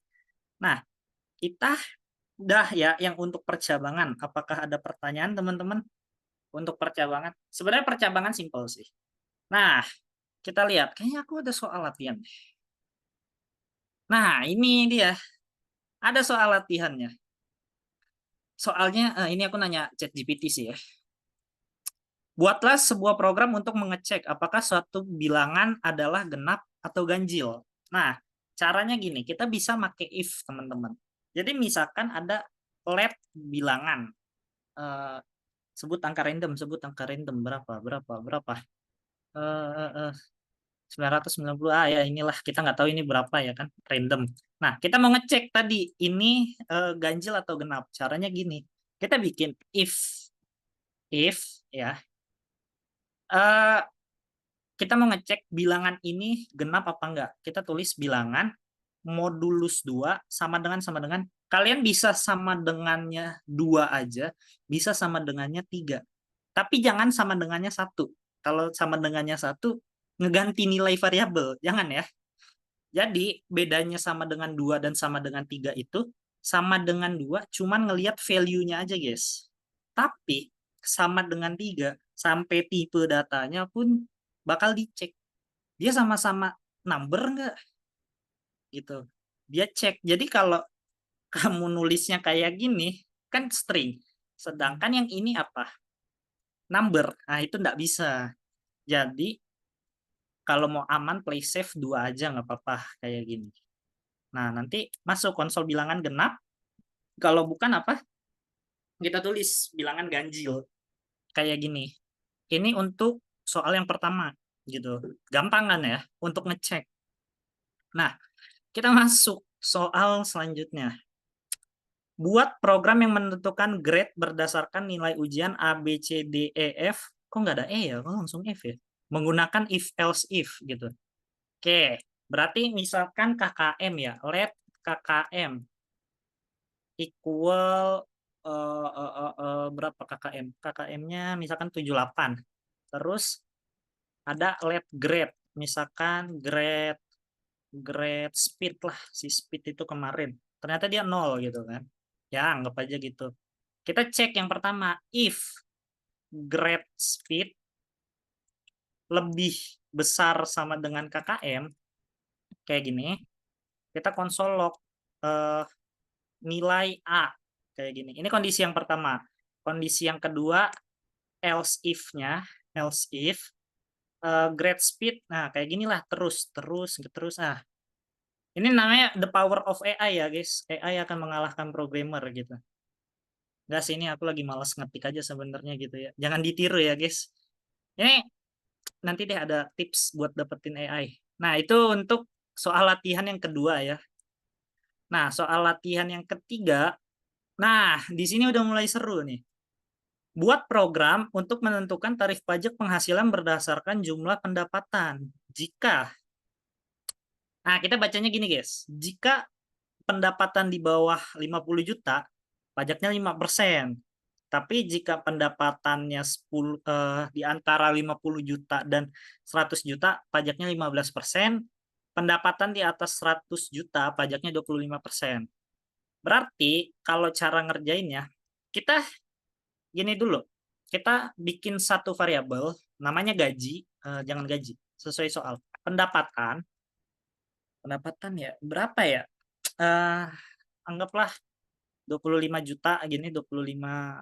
Nah, kita udah ya yang untuk percabangan. Apakah ada pertanyaan teman-teman untuk percabangan? Sebenarnya percabangan simpel sih. Nah, kita lihat. Kayaknya aku ada soal latihan. Nah, ini dia. Ada soal latihannya. Soalnya ini aku nanya ChatGPT sih ya. Buatlah sebuah program untuk mengecek apakah suatu bilangan adalah genap atau ganjil. Nah, caranya gini, kita bisa pakai if, teman-teman. Jadi misalkan ada let bilangan. Eh, sebut angka random, berapa? 990, ya inilah, kita nggak tahu ini berapa ya kan, random. Nah, kita mau ngecek tadi, ini ganjil atau genap. Caranya gini, kita bikin if ya, eh kita mau ngecek bilangan ini genap apa enggak. Kita tulis bilangan modulus 2 sama dengan kalian bisa sama dengannya 2 aja, bisa sama dengannya 3. Tapi jangan sama dengannya 1. Kalau sama dengannya 1 ngeganti nilai variabel, jangan ya. Jadi bedanya sama dengan 2 dan sama dengan 3 itu sama dengan 2 cuman ngelihat value-nya aja, guys. Tapi sama dengan 3 sampai tipe datanya pun bakal dicek. Dia sama-sama number enggak? Gitu. Dia cek. Jadi kalau kamu nulisnya kayak gini, kan string. Sedangkan yang ini apa? Number. Nah, itu enggak bisa. Jadi kalau mau aman play safe 2 aja nggak apa-apa kayak gini. Nah, nanti masuk konsol bilangan genap. Kalau bukan apa? Kita tulis bilangan ganjil. Kayak gini. Ini untuk soal yang pertama gitu. Gampang kan ya untuk ngecek. Nah, kita masuk soal selanjutnya. Buat program yang menentukan grade berdasarkan nilai ujian A, B, C, D, E, F. Kok nggak ada E ya? Kok langsung F ya? Menggunakan if, else, if gitu. Oke, berarti misalkan KKM ya. Let KKM equal berapa KKM? KKM-nya misalkan 78. Terus ada let grade. Misalkan grade speed lah. Si speed itu kemarin. Ternyata dia 0 gitu kan. Ya, anggap aja gitu. Kita cek yang pertama, if grade speed lebih besar sama dengan KKM, kayak gini, kita konsol log nilai A, kayak gini. Ini kondisi yang pertama. Kondisi yang kedua, else if-nya, else if grade speed, nah kayak ginilah, terus. Ini namanya the power of AI ya guys. AI akan mengalahkan programmer gitu. Enggak sih, ini aku lagi malas ngetik aja sebenarnya gitu ya. Jangan ditiru ya guys. Ini nanti deh ada tips buat dapetin AI. Nah, itu untuk soal latihan yang kedua ya. Nah, soal latihan yang ketiga, nah di sini udah mulai seru nih. Buat program untuk menentukan tarif pajak penghasilan berdasarkan jumlah pendapatan. Nah kita bacanya gini guys, jika pendapatan di bawah 50 juta, pajaknya 5%. Tapi jika pendapatannya di antara 50 juta dan 100 juta, pajaknya 15%. pendapatan di atas 100 juta pajaknya 25%. Berarti kalau cara ngerjainnya, kita gini dulu. Kita bikin satu variabel namanya gaji, jangan gaji, sesuai soal. Pendapatan ya berapa ya? Eh anggaplah 25 juta gini, 25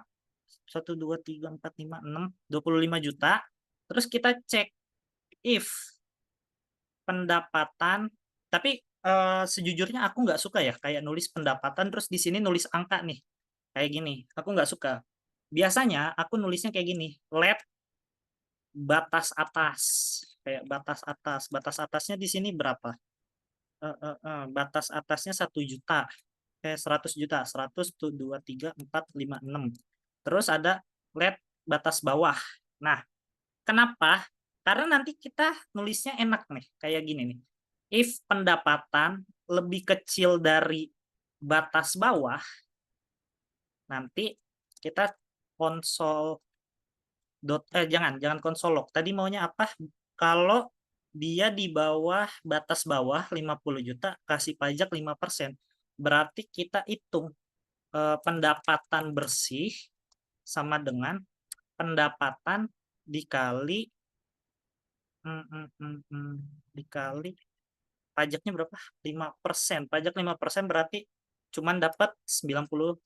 1 2 3 4 5 6 25 juta. Terus kita cek if pendapatan, tapi sejujurnya aku nggak suka ya kayak nulis pendapatan terus di sini nulis angka nih. Kayak gini, aku nggak suka. Biasanya aku nulisnya kayak gini, let batas atas. Kayak batas atasnya di sini berapa? Batas atasnya 1 juta. 100 juta. 100 tuh 2 3 4 5 6. Terus ada let batas bawah. Nah, kenapa? Karena nanti kita nulisnya enak nih, kayak gini nih. If pendapatan lebih kecil dari batas bawah, nanti kita konsol jangan konsol log. Tadi maunya apa? Kalau dia di bawah batas bawah 50 juta kasih pajak 5%. Berarti kita hitung pendapatan bersih sama dengan pendapatan dikali dikali pajaknya berapa? 5%. Pajak 5% berarti cuman dapat 95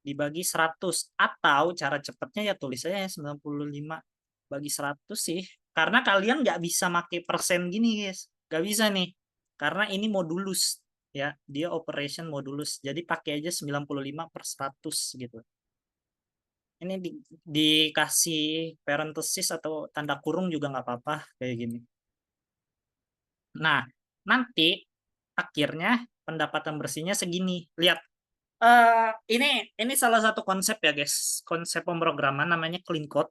dibagi 100, atau cara cepatnya ya tulis aja 95 bagi 100 sih, karena kalian nggak bisa pakai persen gini guys, nggak bisa nih karena ini modulus ya, dia operation modulus, jadi pakai aja 95 per 100 gitu. Ini dikasih parenthesis atau tanda kurung juga nggak apa-apa kayak gini. Nah, nanti akhirnya pendapatan bersihnya segini. Lihat, ini salah satu konsep ya guys, konsep pemrograman namanya clean code.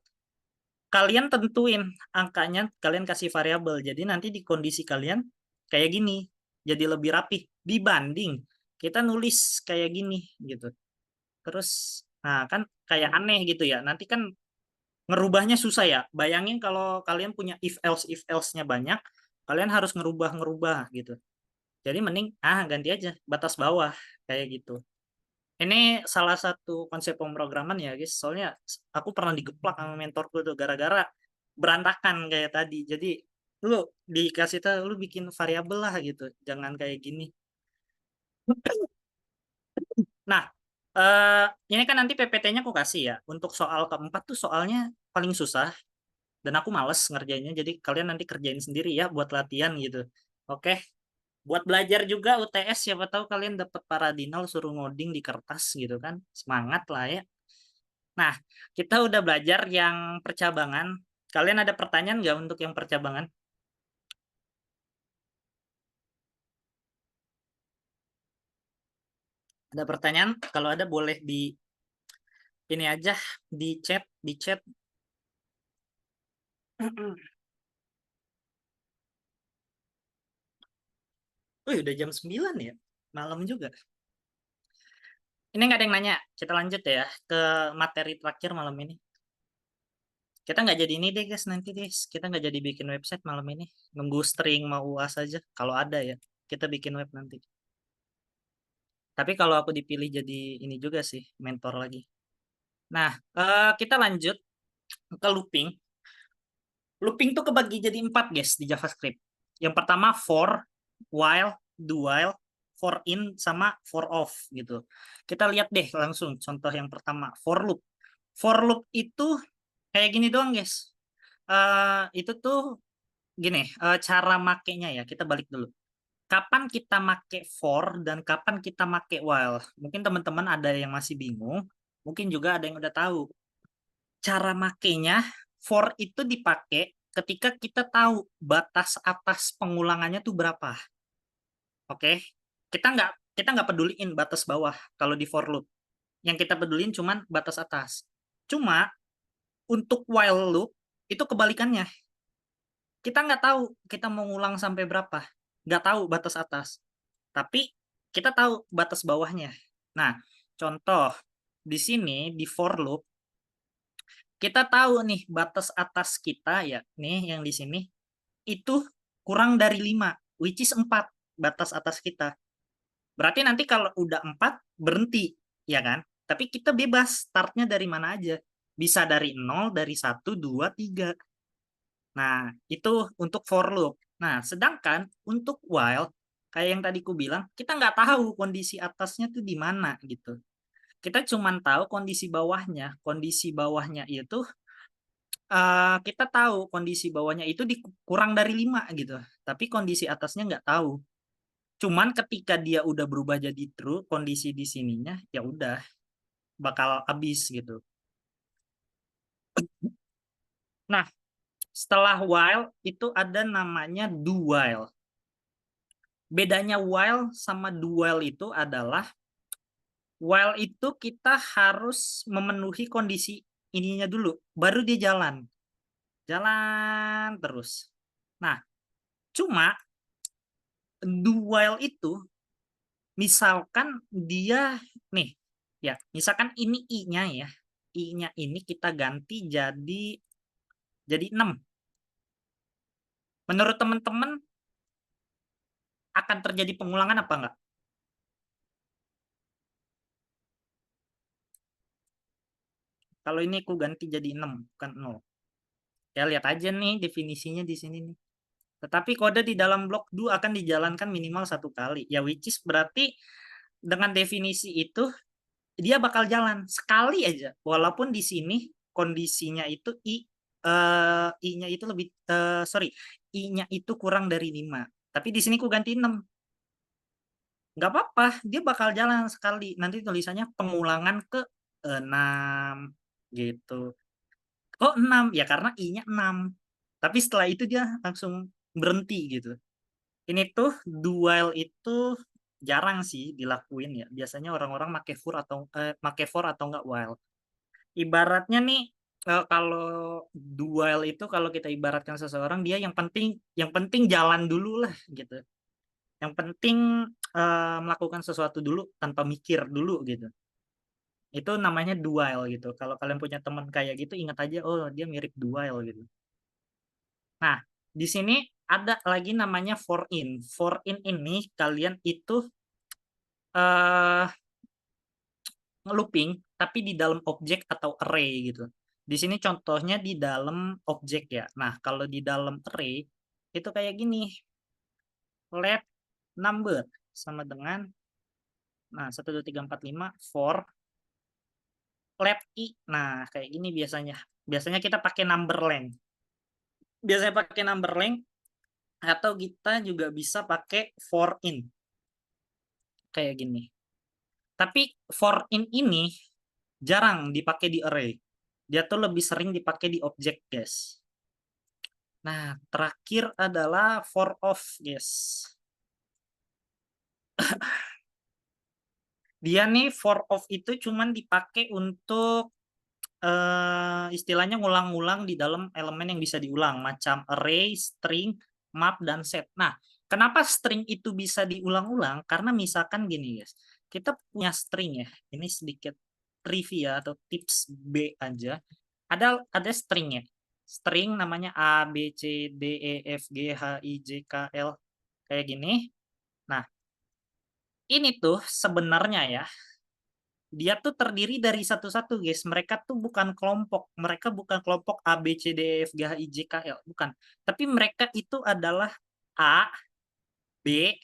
Kalian tentuin angkanya, kalian kasih variabel, jadi nanti di kondisi kalian kayak gini, jadi lebih rapi dibanding kita nulis kayak gini gitu. Terus, nah kan kayak aneh gitu ya, nanti kan ngerubahnya susah ya. Bayangin kalau kalian punya if else-nya banyak, kalian harus ngerubah gitu. Jadi mending ganti aja batas bawah kayak gitu. Ini salah satu konsep pemrograman ya guys, soalnya aku pernah digeplak sama mentorku tuh gara-gara berantakan kayak tadi. Jadi lu dikasih tahu lu bikin variabel lah gitu, jangan kayak gini. Nah, ini kan nanti PPT-nya aku kasih ya. Untuk soal keempat tuh soalnya paling susah dan aku males ngerjainnya, jadi kalian nanti kerjain sendiri ya buat latihan gitu. Oke. Buat belajar juga UTS, siapa tahu kalian dapat paradinal suruh ngoding di kertas gitu kan. Semangat lah ya. Nah, kita udah belajar yang percabangan. Kalian ada pertanyaan nggak untuk yang percabangan? Ada pertanyaan? Kalau ada boleh di ini aja, di chat. Udah jam 9 ya. Malam juga. Ini nggak ada yang nanya. Kita lanjut ya ke materi terakhir malam ini. Kita nggak jadi ini deh guys nanti guys. Kita nggak jadi bikin website malam ini. Nunggu string mau UAS aja. Kalau ada ya. Kita bikin web nanti. Tapi kalau aku dipilih jadi ini juga sih. Mentor lagi. Nah, kita lanjut ke looping. Looping tuh kebagi jadi 4 guys di JavaScript. Yang pertama for, while, do while, for in, sama for off gitu. Kita lihat deh langsung contoh yang pertama, for loop. For loop itu kayak gini doang guys. Itu tuh gini, cara makainya ya, kita balik dulu. Kapan kita make for dan kapan kita make while? Mungkin teman-teman ada yang masih bingung, mungkin juga ada yang udah tahu. Cara makainya, for itu dipakai ketika kita tahu batas atas pengulangannya tuh berapa. Oke, kita nggak peduliin batas bawah kalau di for loop. Yang kita pedulin cuman batas atas. Cuma untuk while loop itu kebalikannya. Kita nggak tahu kita mau ngulang sampai berapa. Nggak tahu batas atas. Tapi kita tahu batas bawahnya. Nah, contoh di sini di for loop kita tahu nih batas atas kita ya, nih yang di sini itu kurang dari 5. which is 4 batas atas kita. Berarti nanti kalau udah 4 berhenti, ya kan? Tapi kita bebas startnya dari mana aja. Bisa dari 0, dari 1, 2, 3. Nah, itu untuk for loop. Nah, sedangkan untuk while, kayak yang tadi ku bilang, kita nggak tahu kondisi atasnya tuh di mana gitu. Kita cuma tahu kondisi bawahnya. Kondisi bawahnya itu kita tahu kondisi bawahnya itu kurang dari 5 gitu. Tapi kondisi atasnya nggak tahu. Cuman ketika dia udah berubah jadi true, kondisi di sininya ya udah bakal habis gitu. Nah, setelah while itu ada namanya do while. Bedanya while sama do while itu adalah while itu kita harus memenuhi kondisi ininya dulu, baru dia jalan. Jalan terus. Nah, cuma do while itu misalkan dia nih ya, misalkan ini i-nya ya. I-nya ini kita ganti jadi 6. Menurut teman-teman akan terjadi pengulangan apa enggak? Kalau ini aku ganti jadi 6, bukan 0. Ya lihat aja nih definisinya di sini nih. Tetapi kode di dalam blok do akan dijalankan minimal 1 kali. Ya which is berarti dengan definisi itu dia bakal jalan sekali aja. Walaupun di sini kondisinya itu i-nya itu lebih i-nya itu kurang dari 5. Tapi di sini aku ganti 6. Nggak apa-apa, dia bakal jalan sekali. Nanti tulisannya pengulangan ke 6 gitu. Kok 6? Ya karena i-nya 6. Tapi setelah itu dia langsung berhenti gitu. Ini tuh do while itu jarang sih dilakuin ya. Biasanya orang-orang make for atau enggak while. Ibaratnya nih kalau do while itu kalau kita ibaratkan seseorang dia yang penting jalan dulu lah gitu. Yang penting melakukan sesuatu dulu tanpa mikir dulu gitu. Itu namanya do while gitu. Kalau kalian punya teman kayak gitu ingat aja oh dia mirip do while gitu. Nah, di sini ada lagi namanya for in. For in ini kalian itu looping tapi di dalam objek atau array gitu. Di sini contohnya di dalam objek ya. Nah, kalau di dalam array itu kayak gini. Let number sama dengan 1 2 3 4 5 for let i. Nah, kayak gini biasanya. Biasanya kita pakai number length. Biasanya pakai number length atau kita juga bisa pakai for in. Kayak gini. Tapi for in ini jarang dipakai di array. Dia tuh lebih sering dipakai di objek, guys. Nah, terakhir adalah for of, guys. Dia nih for of itu cuman dipakai untuk istilahnya ngulang-ngulang di dalam elemen yang bisa diulang, macam array, string, map, dan set. Nah, kenapa string itu bisa diulang-ulang? Karena misalkan gini, guys. Kita punya string ya. Ini sedikit trivia atau tips B aja. Ada string ya. String namanya A, B, C, D, E, F, G, H, I, J, K, L. Kayak gini. Nah, ini tuh sebenarnya ya, dia tuh terdiri dari satu-satu, guys. Mereka tuh bukan kelompok. Mereka bukan kelompok A, B, C, D, E, F, G, H, I, J, K, L. Bukan. Tapi mereka itu adalah A, B,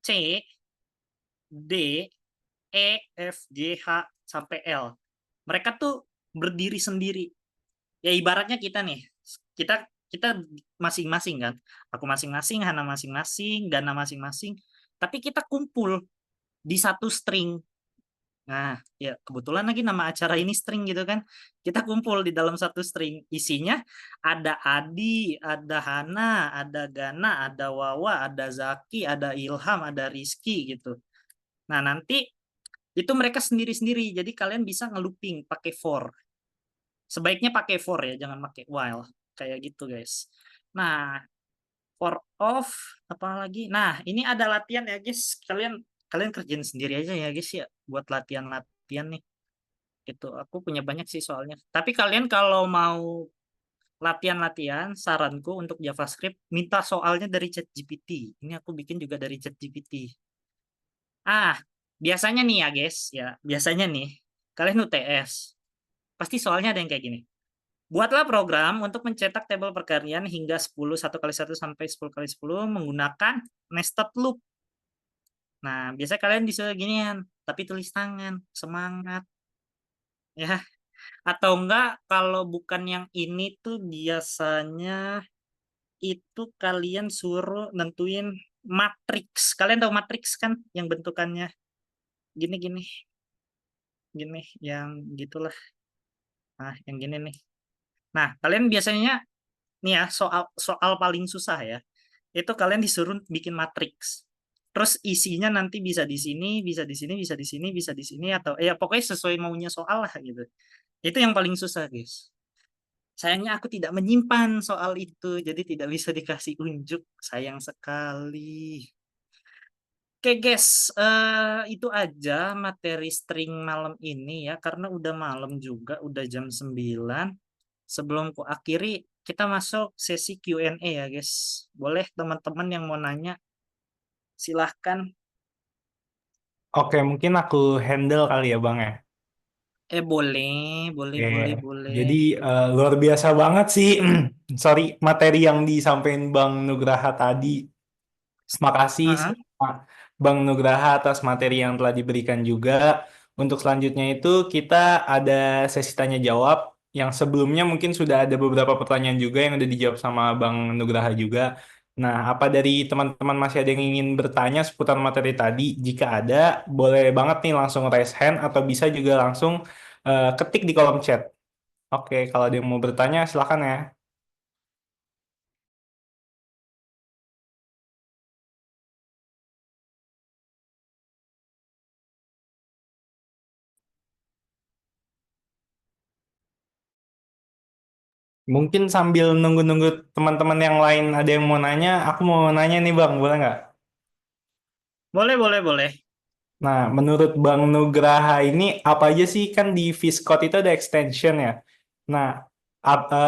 C, D, E, F, G, H, sampai L. Mereka tuh berdiri sendiri. Ya ibaratnya kita nih. Kita masing-masing kan. Aku masing-masing, Hana masing-masing, Gana masing-masing. Tapi kita kumpul di satu string. Nah, ya kebetulan lagi nama acara ini string gitu kan. Kita kumpul di dalam satu string. Isinya ada Adi, ada Hana, ada Gana, ada Wawa, ada Zaki, ada Ilham, ada Rizky gitu. Nah, nanti itu mereka sendiri-sendiri. Jadi kalian bisa ngelooping pakai for. Sebaiknya pakai for ya, jangan pakai while. Kayak gitu, guys. Nah, for of apalagi. Nah, ini ada latihan ya, guys. Kalian kerjain sendiri aja ya, guys ya, buat latihan-latihan nih. Itu aku punya banyak sih soalnya. Tapi kalian kalau mau latihan-latihan, saranku untuk JavaScript, minta soalnya dari ChatGPT. Ini aku bikin juga dari ChatGPT. Biasanya nih ya guys, ya biasanya nih, kalian UTS, pasti soalnya ada yang kayak gini. Buatlah program untuk mencetak tabel perkalian hingga 10, 1 kali 1 sampai 10 kali 10 menggunakan nested loop. Nah, biasanya kalian disuruh ginian, tapi tulis tangan, semangat. Ya, atau enggak kalau bukan yang ini tuh biasanya itu kalian suruh nentuin matriks. Kalian tahu matriks kan yang bentukannya gini-gini, gini, yang gitulah. Nah, yang gini nih. Nah, kalian biasanya nih ya, soal soal paling susah ya. Itu kalian disuruh bikin matriks. Terus isinya nanti bisa di sini, bisa di sini, bisa di sini, bisa di sini atau ya pokoknya sesuai maunya soal lah gitu. Itu yang paling susah, guys. Sayangnya aku tidak menyimpan soal itu, jadi tidak bisa dikasih unjuk. Sayang sekali. Oke, guys, itu aja materi string malam ini ya, karena udah malam juga, udah jam 9. Sebelum ku akhiri, kita masuk sesi Q&A ya, guys. Boleh teman-teman yang mau nanya, silahkan. Oke, mungkin aku handle kali ya Bang ya. Boleh, boleh, Oke, boleh, boleh. jadi luar biasa banget sih, sorry, materi yang disampaikan Bang Nugraha tadi. Terima kasih Heeh. sama Bang Nugraha atas materi yang telah diberikan juga. Untuk selanjutnya itu kita ada sesi tanya jawab yang sebelumnya mungkin sudah ada beberapa pertanyaan juga yang udah dijawab sama Bang Nugraha juga. Nah, apa dari teman-teman masih ada yang ingin bertanya seputar materi tadi? Jika ada, boleh banget nih langsung raise hand atau bisa juga langsung ketik di kolom chat. Oke, kalau ada yang mau bertanya silakan ya. Mungkin sambil nunggu-nunggu teman-teman yang lain ada yang mau nanya, aku mau nanya nih Bang, boleh nggak? Boleh, boleh, boleh. Nah, menurut Bang Nugraha ini apa aja sih kan di VS Code itu ada extension ya? Nah,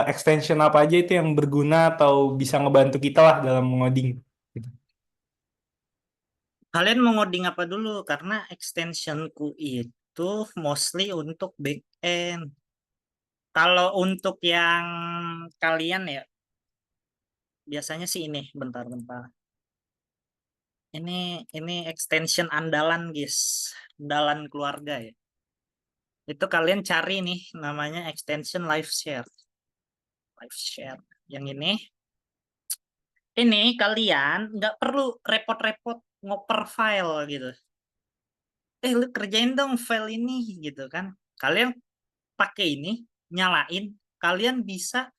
extension apa aja itu yang berguna atau bisa ngebantu kita lah dalam ngoding? Gitu. Kalian mau ngoding apa dulu? Karena extensionku itu mostly untuk back end. Kalau untuk yang kalian ya, biasanya sih ini, bentar-bentar. Ini extension andalan, guys. Andalan keluarga ya. Itu kalian cari nih, namanya extension live share. Live share. Yang ini kalian nggak perlu repot-repot ngoper file gitu. Lu kerjain dong file ini gitu kan. Kalian pakai ini, nyalain, kalian bisa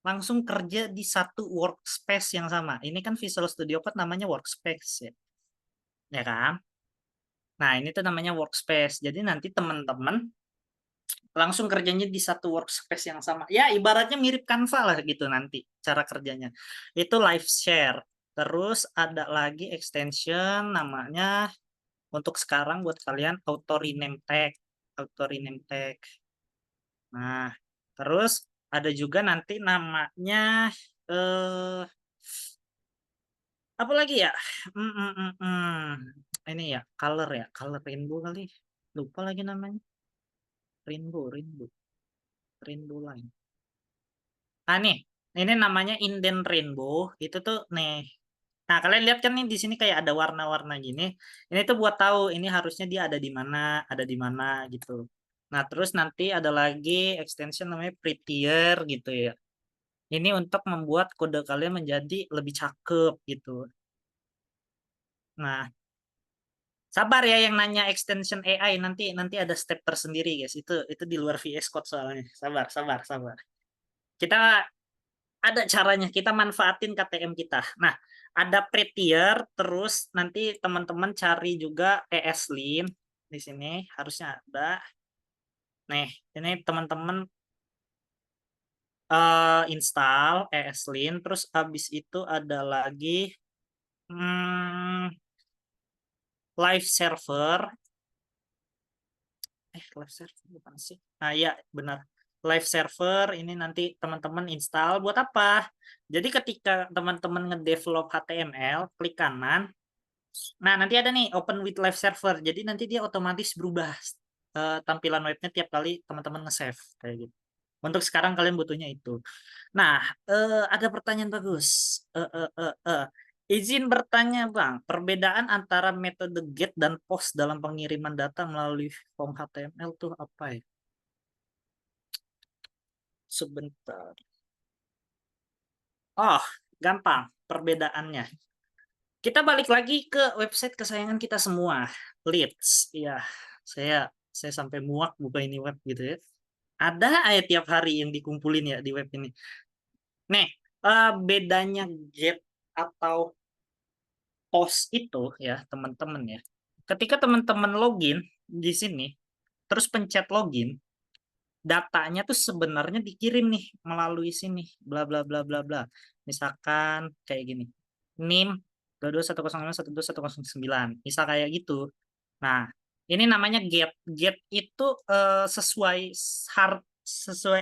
langsung kerja di satu workspace yang sama. Ini kan Visual Studio Code namanya workspace ya. Ya kan? Nah, ini tuh namanya workspace. Jadi nanti teman-teman langsung kerjanya di satu workspace yang sama. Ya, ibaratnya mirip Canva lah gitu nanti cara kerjanya. Itu live share. Terus ada lagi extension namanya untuk sekarang buat kalian auto rename tag. Auto rename tag. Nah, terus ada juga nanti namanya eh apa lagi ya? Hmm, hmm, hmm, hmm. Ini ya, color ya, color rainbow kali. Lupa lagi namanya. Rainbow, rainbow, rainbow line. Nih, ini namanya indent rainbow. Itu tuh nih. Nah, kalian lihat kan nih di sini kayak ada warna-warna gini. Ini tuh buat tahu ini harusnya dia ada di mana gitu. Nah, terus nanti ada lagi extension namanya prettier gitu ya. Ini untuk membuat kode kalian menjadi lebih cakep gitu. Nah, sabar ya yang nanya extension AI nanti ada step tersendiri guys. Itu di luar VS Code soalnya. Sabar, sabar, sabar. Kita ada caranya. Kita manfaatin KTM kita. Nah, ada Prettier terus nanti teman-teman cari juga ESLint di sini harusnya ada. Nih, ini teman-teman install ESLint terus habis itu ada lagi hmm, live server. Live server bukan sih? Nah, ya benar. live server ini nanti teman-teman install buat apa? Jadi ketika teman-teman ngedevelop HTML, klik kanan. Nah, nanti ada nih open with live server. Jadi nanti dia otomatis berubah tampilan webnya tiap kali teman-teman nge-save kayak gitu. Untuk sekarang kalian butuhnya itu. Nah, ada pertanyaan bagus. Izin bertanya, Bang, perbedaan antara metode get dan post dalam pengiriman data melalui form HTML tuh apa ya? Sebentar. Oh, gampang perbedaannya. Kita balik lagi ke website kesayangan kita semua, Leads. Iya, saya sampai muak buka ini web gitu ya. Ada aja tiap hari yang dikumpulin ya di web ini. Nih, bedanya get atau post itu ya, teman-teman ya. Ketika teman-teman login di sini, terus pencet login, datanya tuh sebenarnya dikirim nih melalui sini bla bla bla bla bla, misalkan kayak gini, NIM 22.105.12109 misal kayak gitu. Nah, ini namanya get. Get itu sesuai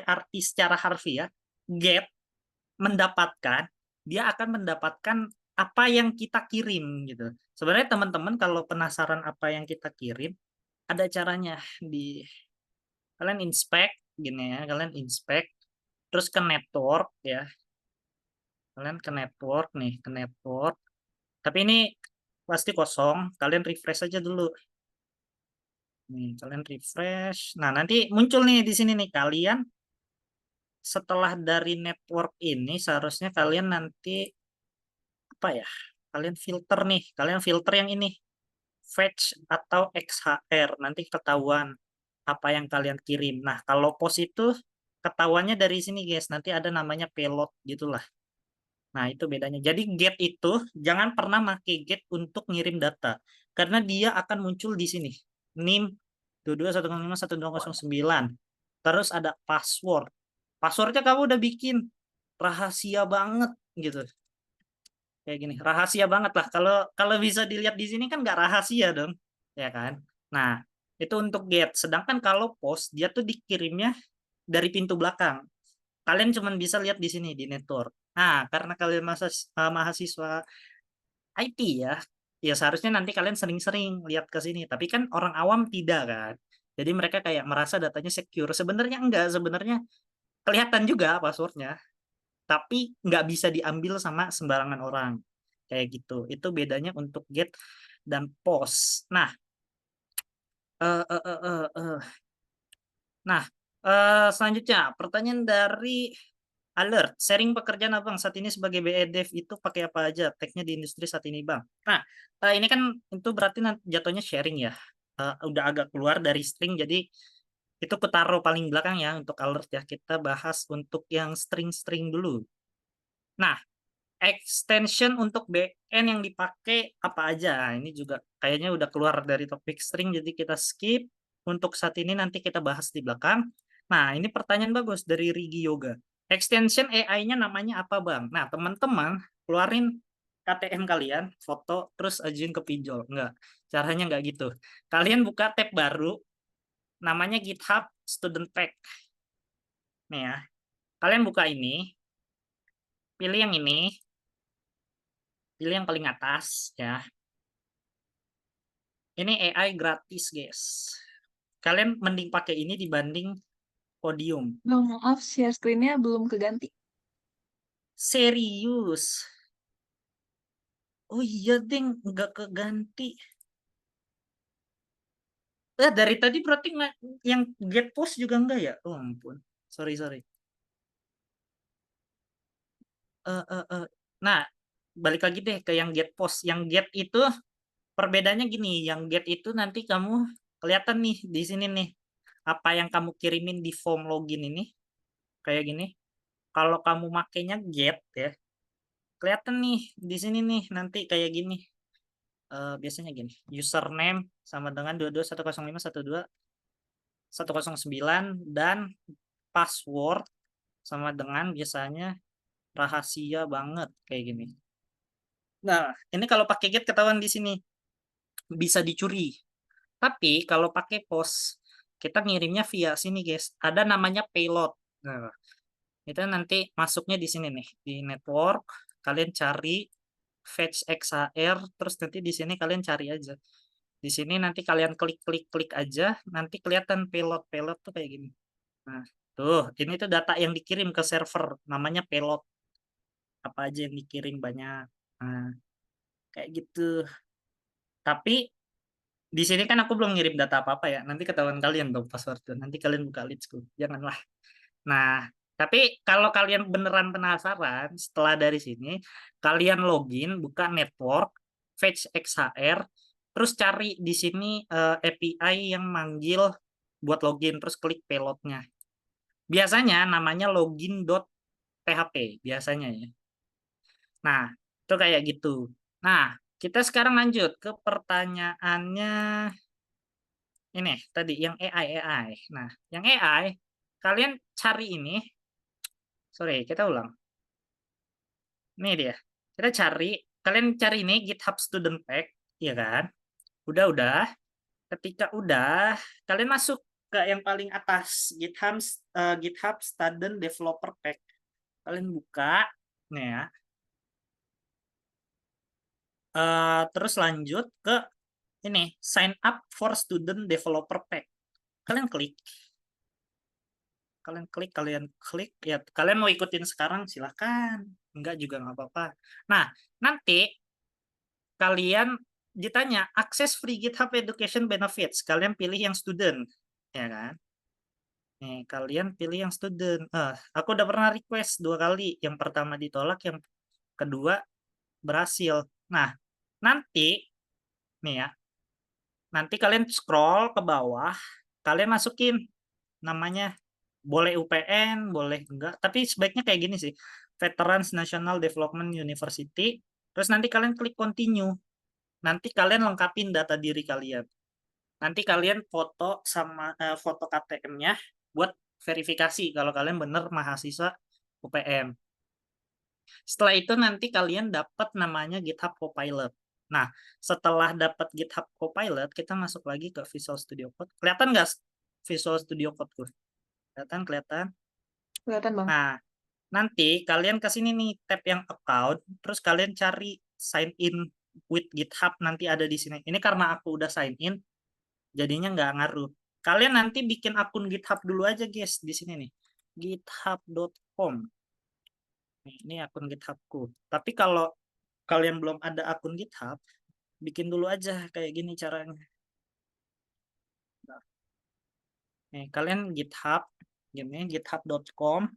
arti secara harfiah. Get mendapatkan, dia akan mendapatkan apa yang kita kirim gitu. Sebenarnya teman-teman kalau penasaran apa yang kita kirim, ada caranya di kalian inspect gini ya, kalian inspect terus ke network ya. Kalian ke network nih, ke network. Tapi ini pasti kosong, kalian refresh aja dulu. Nih, kalian refresh. Nah, nanti muncul nih di sini nih kalian setelah dari network ini seharusnya kalian nanti apa ya? Kalian filter nih, kalian filter yang ini. Fetch atau XHR, nanti ketahuan apa yang kalian kirim. Nah, kalau post itu ketahuannya dari sini guys, nanti ada namanya payload gitulah. Nah, itu bedanya. Jadi get itu jangan pernah pakai get untuk ngirim data karena dia akan muncul di sini. NIM 22.105.12009. Terus ada password. Passwordnya kamu udah bikin rahasia banget gitu. Kayak gini, rahasia banget lah. Kalau kalau bisa dilihat di sini kan nggak rahasia dong, ya kan? Nah, itu untuk get. Sedangkan kalau post dia tuh dikirimnya dari pintu belakang. Kalian cuma bisa lihat di sini di network. Nah, karena kalian mahasiswa IT ya, ya seharusnya nanti kalian sering-sering lihat ke sini. Tapi kan orang awam tidak kan. Jadi mereka kayak merasa datanya secure. Sebenarnya enggak, sebenarnya kelihatan juga passwordnya, tapi nggak bisa diambil sama sembarangan orang. Kayak gitu. Itu bedanya untuk get dan post. Nah, eh, eh, eh, eh, eh. Nah, selanjutnya pertanyaan dari Alert, sharing pekerjaan Abang saat ini sebagai BE Dev itu pakai apa aja? Tag-nya di industri saat ini, Bang. Nah, ini kan itu berarti jatuhnya sharing ya. Udah agak keluar dari string, jadi itu ketaruh paling belakang ya untuk alert ya. Kita bahas untuk yang string-string dulu. Nah, extension untuk BN yang dipakai apa aja? Ini juga kayaknya udah keluar dari topik string, jadi kita skip. Untuk saat ini nanti kita bahas di belakang. Nah, ini pertanyaan bagus dari Rigi Yoga. Extension AI-nya namanya apa, Bang? Nah, teman-teman keluarin KTM kalian, foto, terus ajuin ke pinjol. Enggak, caranya enggak gitu. Kalian buka tab baru, namanya GitHub Student Pack. Nih ya, kalian buka ini, pilih yang ini, pilih yang paling atas ya. Ini AI gratis, guys. Kalian mending pakai ini dibanding Podium. Bang, maaf, share screen-nya belum keganti. Serius. Oh iya, Deng. Nggak keganti. Dari tadi berarti yang get post juga enggak ya? Oh ampun. Sorry, sorry. Nah, balik lagi deh ke yang get post. Yang get itu perbedaannya gini. Yang get itu nanti kamu kelihatan nih di sini nih. Apa yang kamu kirimin di form login ini. Kayak gini. Kalau kamu makainya get ya, kelihatan nih di sini nih nanti kayak gini. Biasanya gini, username sama dengan 22.105.12109 dan password sama dengan biasanya rahasia banget kayak gini. Nah, ini kalau pakai get ketahuan di sini bisa dicuri. Tapi kalau pakai post kita ngirimnya via sini guys. Ada namanya payload. Nah, itu nanti masuknya di sini nih, di network. Kalian cari fetch XHR, terus nanti di sini kalian cari aja. Di sini nanti kalian klik aja, nanti kelihatan payload tuh kayak gini. Nah, tuh, ini tuh data yang dikirim ke server, namanya payload. Apa aja yang dikirim banyak. Nah, kayak gitu. Tapi di sini kan aku belum ngirim data apa-apa ya. Nanti ketahuan kalian dong passwordnya. Nanti kalian buka Leadsku. Janganlah. Nah, tapi kalau kalian beneran penasaran, setelah dari sini, kalian login, buka network, fetch XHR, terus cari di sini API yang manggil buat login, terus klik payloadnya. Biasanya namanya login.php, biasanya ya. Nah, itu kayak gitu. Nah, kita sekarang lanjut ke pertanyaannya ini tadi yang AI. Nah, yang AI kalian cari ini. Sorry, kita ulang. Ini dia. Kita cari, kalian cari ini GitHub Student Pack, ya kan? Udah. Ketika udah, kalian masuk ke yang paling atas, GitHub Student Developer Pack. Kalian buka, nih ya. Terus lanjut ke ini, sign up for Student Developer Pack. Kalian klik, ya kalian mau ikutin sekarang silahkan, enggak juga nggak apa-apa. Nah, nanti kalian ditanya akses free GitHub Education Benefits, kalian pilih yang student, ya kan? Nih, kalian pilih yang student. Aku udah pernah request 2 kali, yang pertama ditolak, yang kedua berhasil. Nah, nanti nih ya, nanti kalian scroll ke bawah, kalian masukin namanya, boleh UPN, boleh enggak, tapi sebaiknya kayak gini sih, Veterans National Development University, terus nanti kalian klik continue, nanti kalian lengkapin data diri kalian, nanti kalian foto sama foto KTM-nya buat verifikasi kalau kalian bener mahasiswa UPN. Setelah itu nanti kalian dapat namanya GitHub Copilot. Nah, setelah dapat GitHub Copilot, kita masuk lagi ke Visual Studio Code. Kelihatan nggak Visual Studio Code tuh? Kelihatan? Kelihatan Bang. Nah, nanti kalian ke sini nih, tab yang account, terus kalian cari sign in with GitHub, nanti ada di sini. Ini karena aku udah sign in, jadinya nggak ngaruh. Kalian nanti bikin akun GitHub dulu aja guys, di sini nih, github.com. Ini akun GitHubku. Tapi kalau kalian belum ada akun GitHub, bikin dulu aja kayak gini caranya. Nih, kalian GitHub, gini, github.com.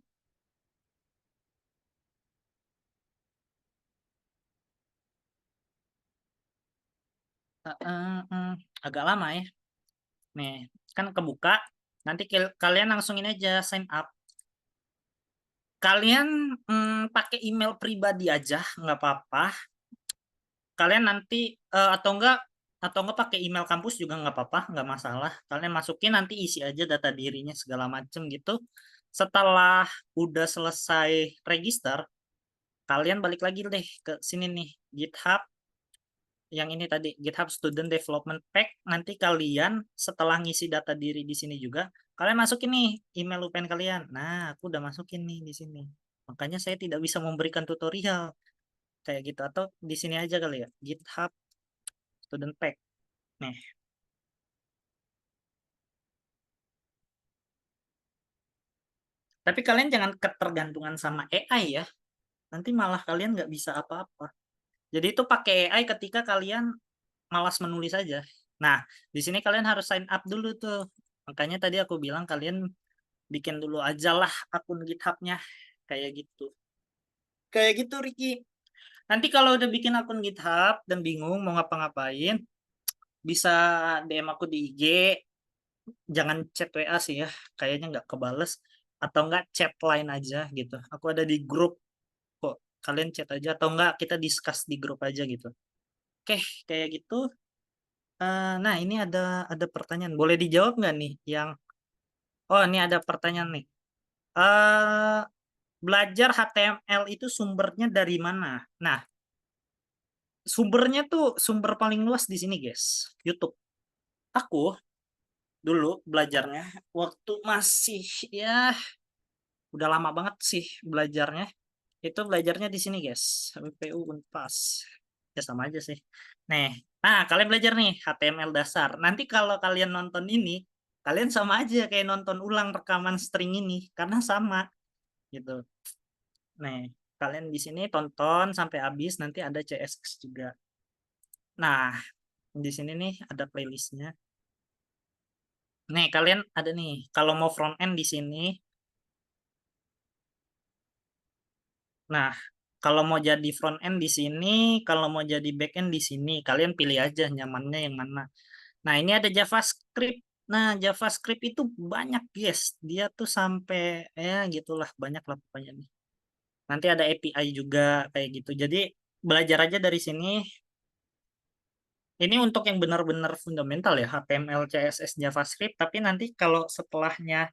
Agak lama ya. Nih, kan kebuka. Nanti kalian langsung ini aja sign up. Kalian pakai email pribadi aja, nggak apa-apa. Kalian nanti atau enggak pakai email kampus juga nggak apa-apa, nggak masalah. Kalian masukin, nanti isi aja data dirinya segala macem gitu. Setelah udah selesai register, kalian balik lagi deh ke sini nih, GitHub yang ini tadi, GitHub Student Development Pack. Nanti kalian setelah ngisi data diri di sini juga, kalian masukin nih email UPN kalian. Nah, aku udah masukin nih di sini. Makanya saya tidak bisa memberikan tutorial kayak gitu, atau di sini aja kali ya, GitHub Student Pack. Nih. Tapi kalian jangan ketergantungan sama AI ya. Nanti malah kalian nggak bisa apa-apa. Jadi itu pakai AI ketika kalian malas menulis aja. Nah, di sini kalian harus sign up dulu tuh. Makanya tadi aku bilang kalian bikin dulu aja lah akun GitHub-nya. Kayak gitu. Kayak gitu, Ricky. Nanti kalau udah bikin akun GitHub dan bingung mau ngapa-ngapain, bisa DM aku di IG. Jangan chat WA sih ya. Kayaknya nggak kebales. Atau nggak chat line aja gitu. Aku ada di grup kok. Kalian chat aja. Atau nggak kita discuss di grup aja gitu. Oke, kayak gitu. Nah, ini ada pertanyaan. Boleh dijawab nggak nih? Ini ada pertanyaan nih. Belajar HTML itu sumbernya dari mana? Nah, sumbernya tuh sumber paling luas di sini, guys. YouTube. Aku dulu belajarnya waktu masih ya udah lama banget sih belajarnya. Itu belajarnya di sini, guys. WPU Unpas. Ya sama aja sih. Nah, kalian belajar nih HTML dasar. Nanti kalau kalian nonton ini, kalian sama aja kayak nonton ulang rekaman string ini karena sama gitu. Nih, kalian di sini tonton sampai habis, nanti ada CSS juga. Nah, di sini nih ada playlistnya. Nih, kalian ada nih. Kalau mau front end di sini. Nah, kalau mau jadi front end di sini, kalau mau jadi back end di sini, kalian pilih aja nyamannya yang mana. Nah, ini ada JavaScript. Nah, JavaScript itu banyak, guys. Dia tuh sampai ya gitulah, banyak lah pokoknya nih. Nanti ada API juga kayak gitu. Jadi belajar aja dari sini. Ini untuk yang benar-benar fundamental ya, HTML, CSS, JavaScript. Tapi nanti kalau setelahnya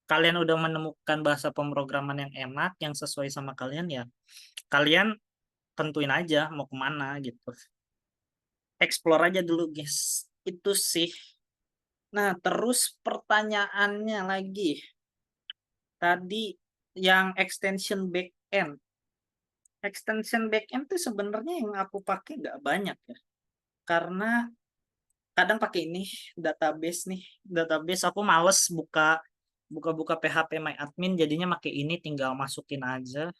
kalian udah menemukan bahasa pemrograman yang enak, yang sesuai sama kalian ya, kalian tentuin aja mau kemana gitu. Explore aja dulu, guys. Itu sih. Nah, terus pertanyaannya lagi. Tadi yang extension backend. Extension backend tuh sebenarnya yang aku pakai nggak banyak ya. Karena kadang pakai ini database nih. Database aku males buka PHP My Admin, jadinya pakai ini tinggal masukin aja.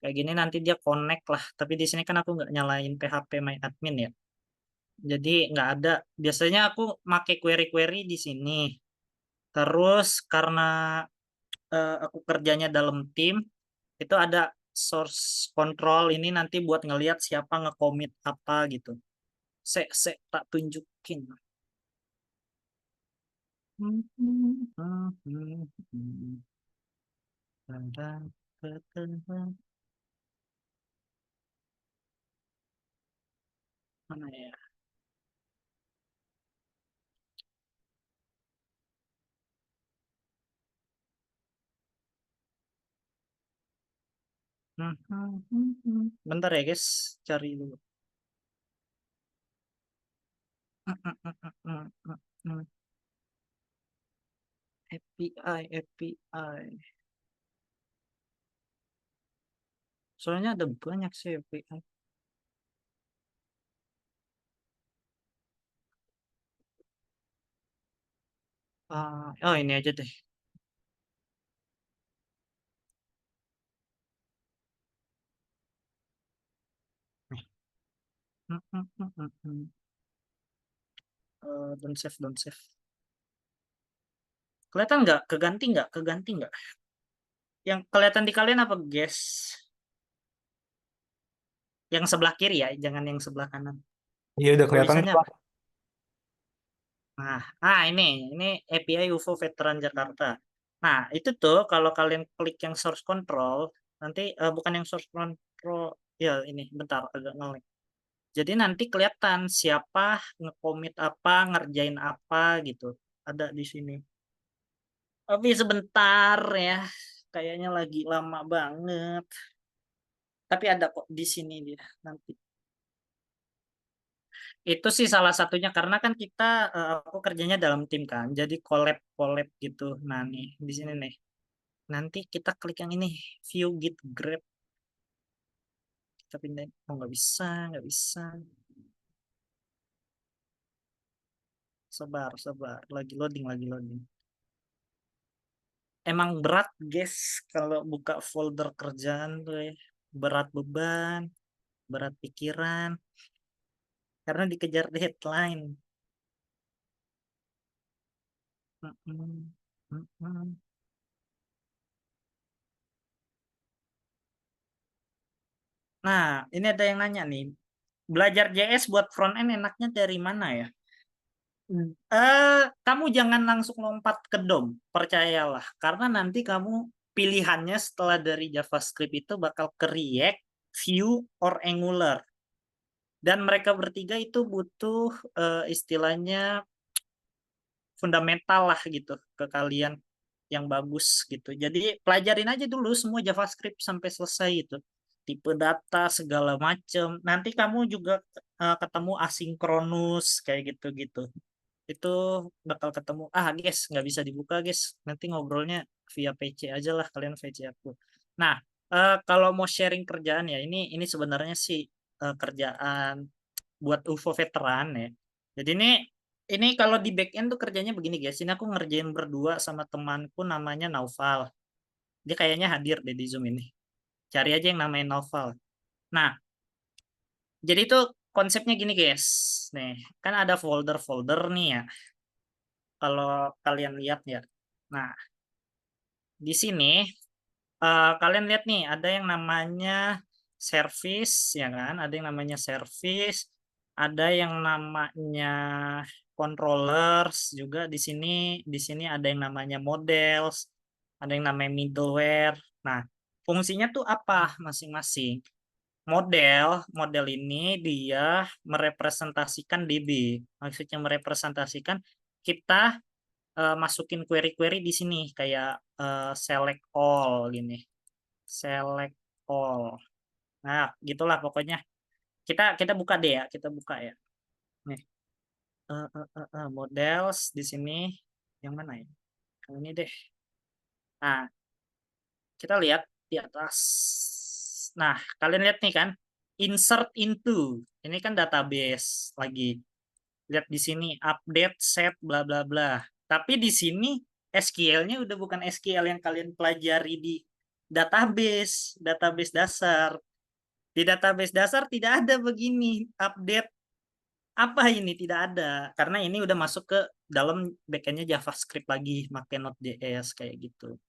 Kayak gini nanti dia connect lah. Tapi di sini kan aku nggak nyalain PHP My Admin ya. Jadi nggak ada. Biasanya aku pakai query-query di sini. Terus karena aku kerjanya dalam tim, itu ada source control ini nanti buat ngelihat siapa nge-commit apa gitu. Se tak tunjukin. Mana ya? Bentar ya guys, cari dulu. API. Soalnya ada banyak sih API. Oh ini aja deh. Nih. Don't save. Kelihatan nggak? Keganti nggak? Yang kelihatan di kalian apa, guys? Yang sebelah kiri ya, jangan yang sebelah kanan. Iya udah kelihatan Tulisannya tuh, apa? Bang. Ini API UFO Veteran Jakarta. Nah, itu tuh kalau kalian klik yang source control, nanti bukan yang source control, ya ini bentar agak ngelag. Jadi nanti kelihatan siapa nge-commit apa, ngerjain apa gitu. Ada di sini. Tapi sebentar ya, kayaknya lagi lama banget. Tapi ada kok di sini dia nanti. Itu sih salah satunya karena kan kita aku kerjanya dalam tim kan. Jadi collab gitu. Nah, nih di sini nih. Nanti kita klik yang ini, view git grab. Kita pindahin. Oh, nggak bisa. Sabar. Lagi loading. Emang berat, guys, kalau buka folder kerjaan tuh ya. Berat beban, berat pikiran, karena dikejar deadline. Mm-mm. Mm-mm. Nah, ini ada yang nanya nih. Belajar JS buat front end enaknya dari mana ya? Kamu jangan langsung lompat ke DOM, percayalah. Karena nanti kamu pilihannya setelah dari JavaScript itu bakal ke React, Vue, or Angular. Dan mereka bertiga itu butuh istilahnya fundamental lah gitu ke kalian yang bagus gitu. Jadi pelajarin aja dulu semua JavaScript sampai selesai itu. Tipe data segala macam. Nanti kamu juga ketemu asinkronus kayak gitu-gitu. itu bakal ketemu. Guys, nggak bisa dibuka guys. Nanti ngobrolnya via PC aja lah, kalian VC aku. Nah, kalau mau sharing kerjaan ya, ini sebenarnya sih kerjaan buat UFO veteran ya. Jadi ini kalau di back end tuh kerjanya begini guys. Ini aku ngerjain berdua sama temanku namanya Naufal. Dia kayaknya hadir deh di Zoom ini. Cari aja yang namanya Naufal. Nah, jadi itu konsepnya gini guys. Nih, kan ada folder-folder nih ya. Kalau kalian lihat ya. Nah, di sini kalian lihat nih ada yang namanya service ya kan, ada yang namanya service, ada yang namanya controllers juga di sini ada yang namanya models, ada yang namanya middleware. Nah, fungsinya tuh apa masing-masing? Model ini dia merepresentasikan DB. Maksudnya merepresentasikan kita masukin query-query di sini kayak select all gini. Select all. Nah, gitulah pokoknya. Kita kita buka deh ya, kita buka ya. Nih, models di sini yang mana ya? Yang ini deh. Nah, kita lihat di atas. Nah, kalian lihat nih kan, insert into. Ini kan database lagi. Lihat di sini update set bla bla bla. Tapi di sini SQL-nya udah bukan SQL yang kalian pelajari di database dasar. Di database dasar tidak ada begini update apa ini, tidak ada karena ini udah masuk ke dalam backendnya JavaScript lagi pakai Node.js kayak gitu.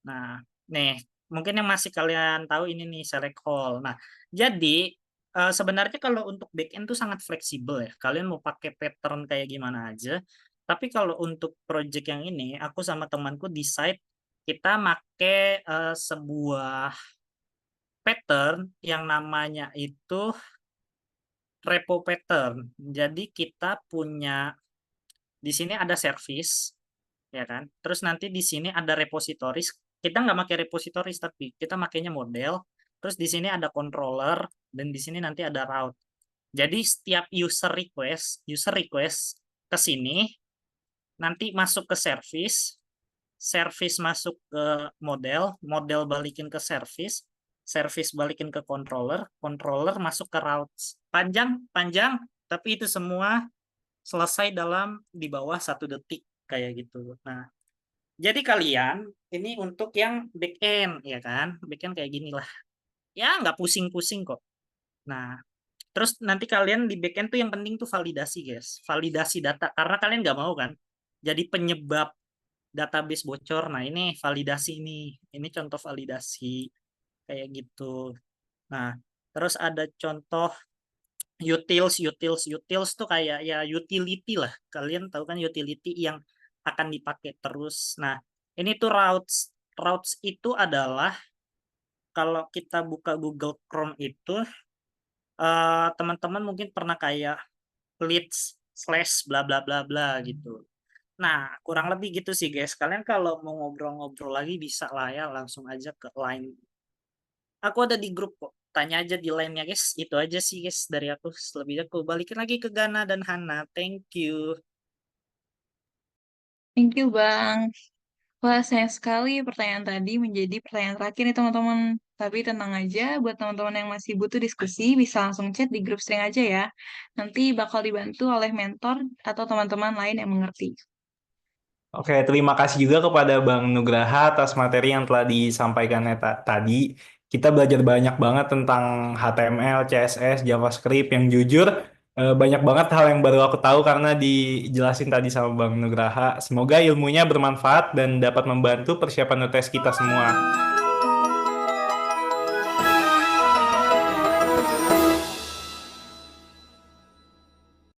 Nah, nih mungkin yang masih kalian tahu ini nih select all. Nah, jadi sebenarnya kalau untuk backend tuh sangat fleksibel ya. Kalian mau pakai pattern kayak gimana aja. Tapi kalau untuk project yang ini, aku sama temanku decide kita make sebuah pattern yang namanya itu repo pattern. Jadi kita punya di sini ada service, ya kan? Terus nanti di sini ada repositories. Kita nggak pakai repositories tapi kita makainya model. Terus di sini ada controller dan di sini nanti ada route. Jadi setiap user request ke sini nanti masuk ke service, service masuk ke model, model balikin ke service, service balikin ke controller, controller masuk ke routes. Panjang, tapi itu semua selesai dalam di bawah 1 detik kayak gitu. Nah, jadi kalian ini untuk yang back end ya kan, back end kayak gini lah. Ya nggak pusing-pusing kok. Nah, terus nanti kalian di back end tuh yang penting tuh validasi guys, validasi data karena kalian nggak mau kan jadi penyebab database bocor. Nah, ini validasi ini contoh validasi kayak gitu. Nah, terus ada contoh utils tuh kayak ya utility lah. Kalian tahu kan utility yang akan dipakai terus. Nah, ini tuh routes. Routes itu adalah kalau kita buka Google Chrome itu teman-teman mungkin pernah kayak leads slash bla bla bla bla gitu. Nah, kurang lebih gitu sih guys. Kalian kalau mau ngobrol-ngobrol lagi bisa lah ya langsung aja ke line. Aku ada di grup kok. Tanya aja di line-nya guys. Itu aja sih guys dari aku. Selebihnya aku balikin lagi ke Gana dan Hana. Thank you. Thank you, Bang. Wah, sayang sekali pertanyaan tadi menjadi pertanyaan terakhir nih, teman-teman. Tapi tenang aja, buat teman-teman yang masih butuh diskusi, bisa langsung chat di grup string aja ya. Nanti bakal dibantu oleh mentor atau teman-teman lain yang mengerti. Oke, terima kasih juga kepada Bang Nugraha atas materi yang telah disampaikannya tadi. Kita belajar banyak banget tentang HTML, CSS, JavaScript yang jujur banyak banget hal yang baru aku tahu karena dijelasin tadi sama Bang Nugraha. Semoga ilmunya bermanfaat dan dapat membantu persiapan UTS kita semua.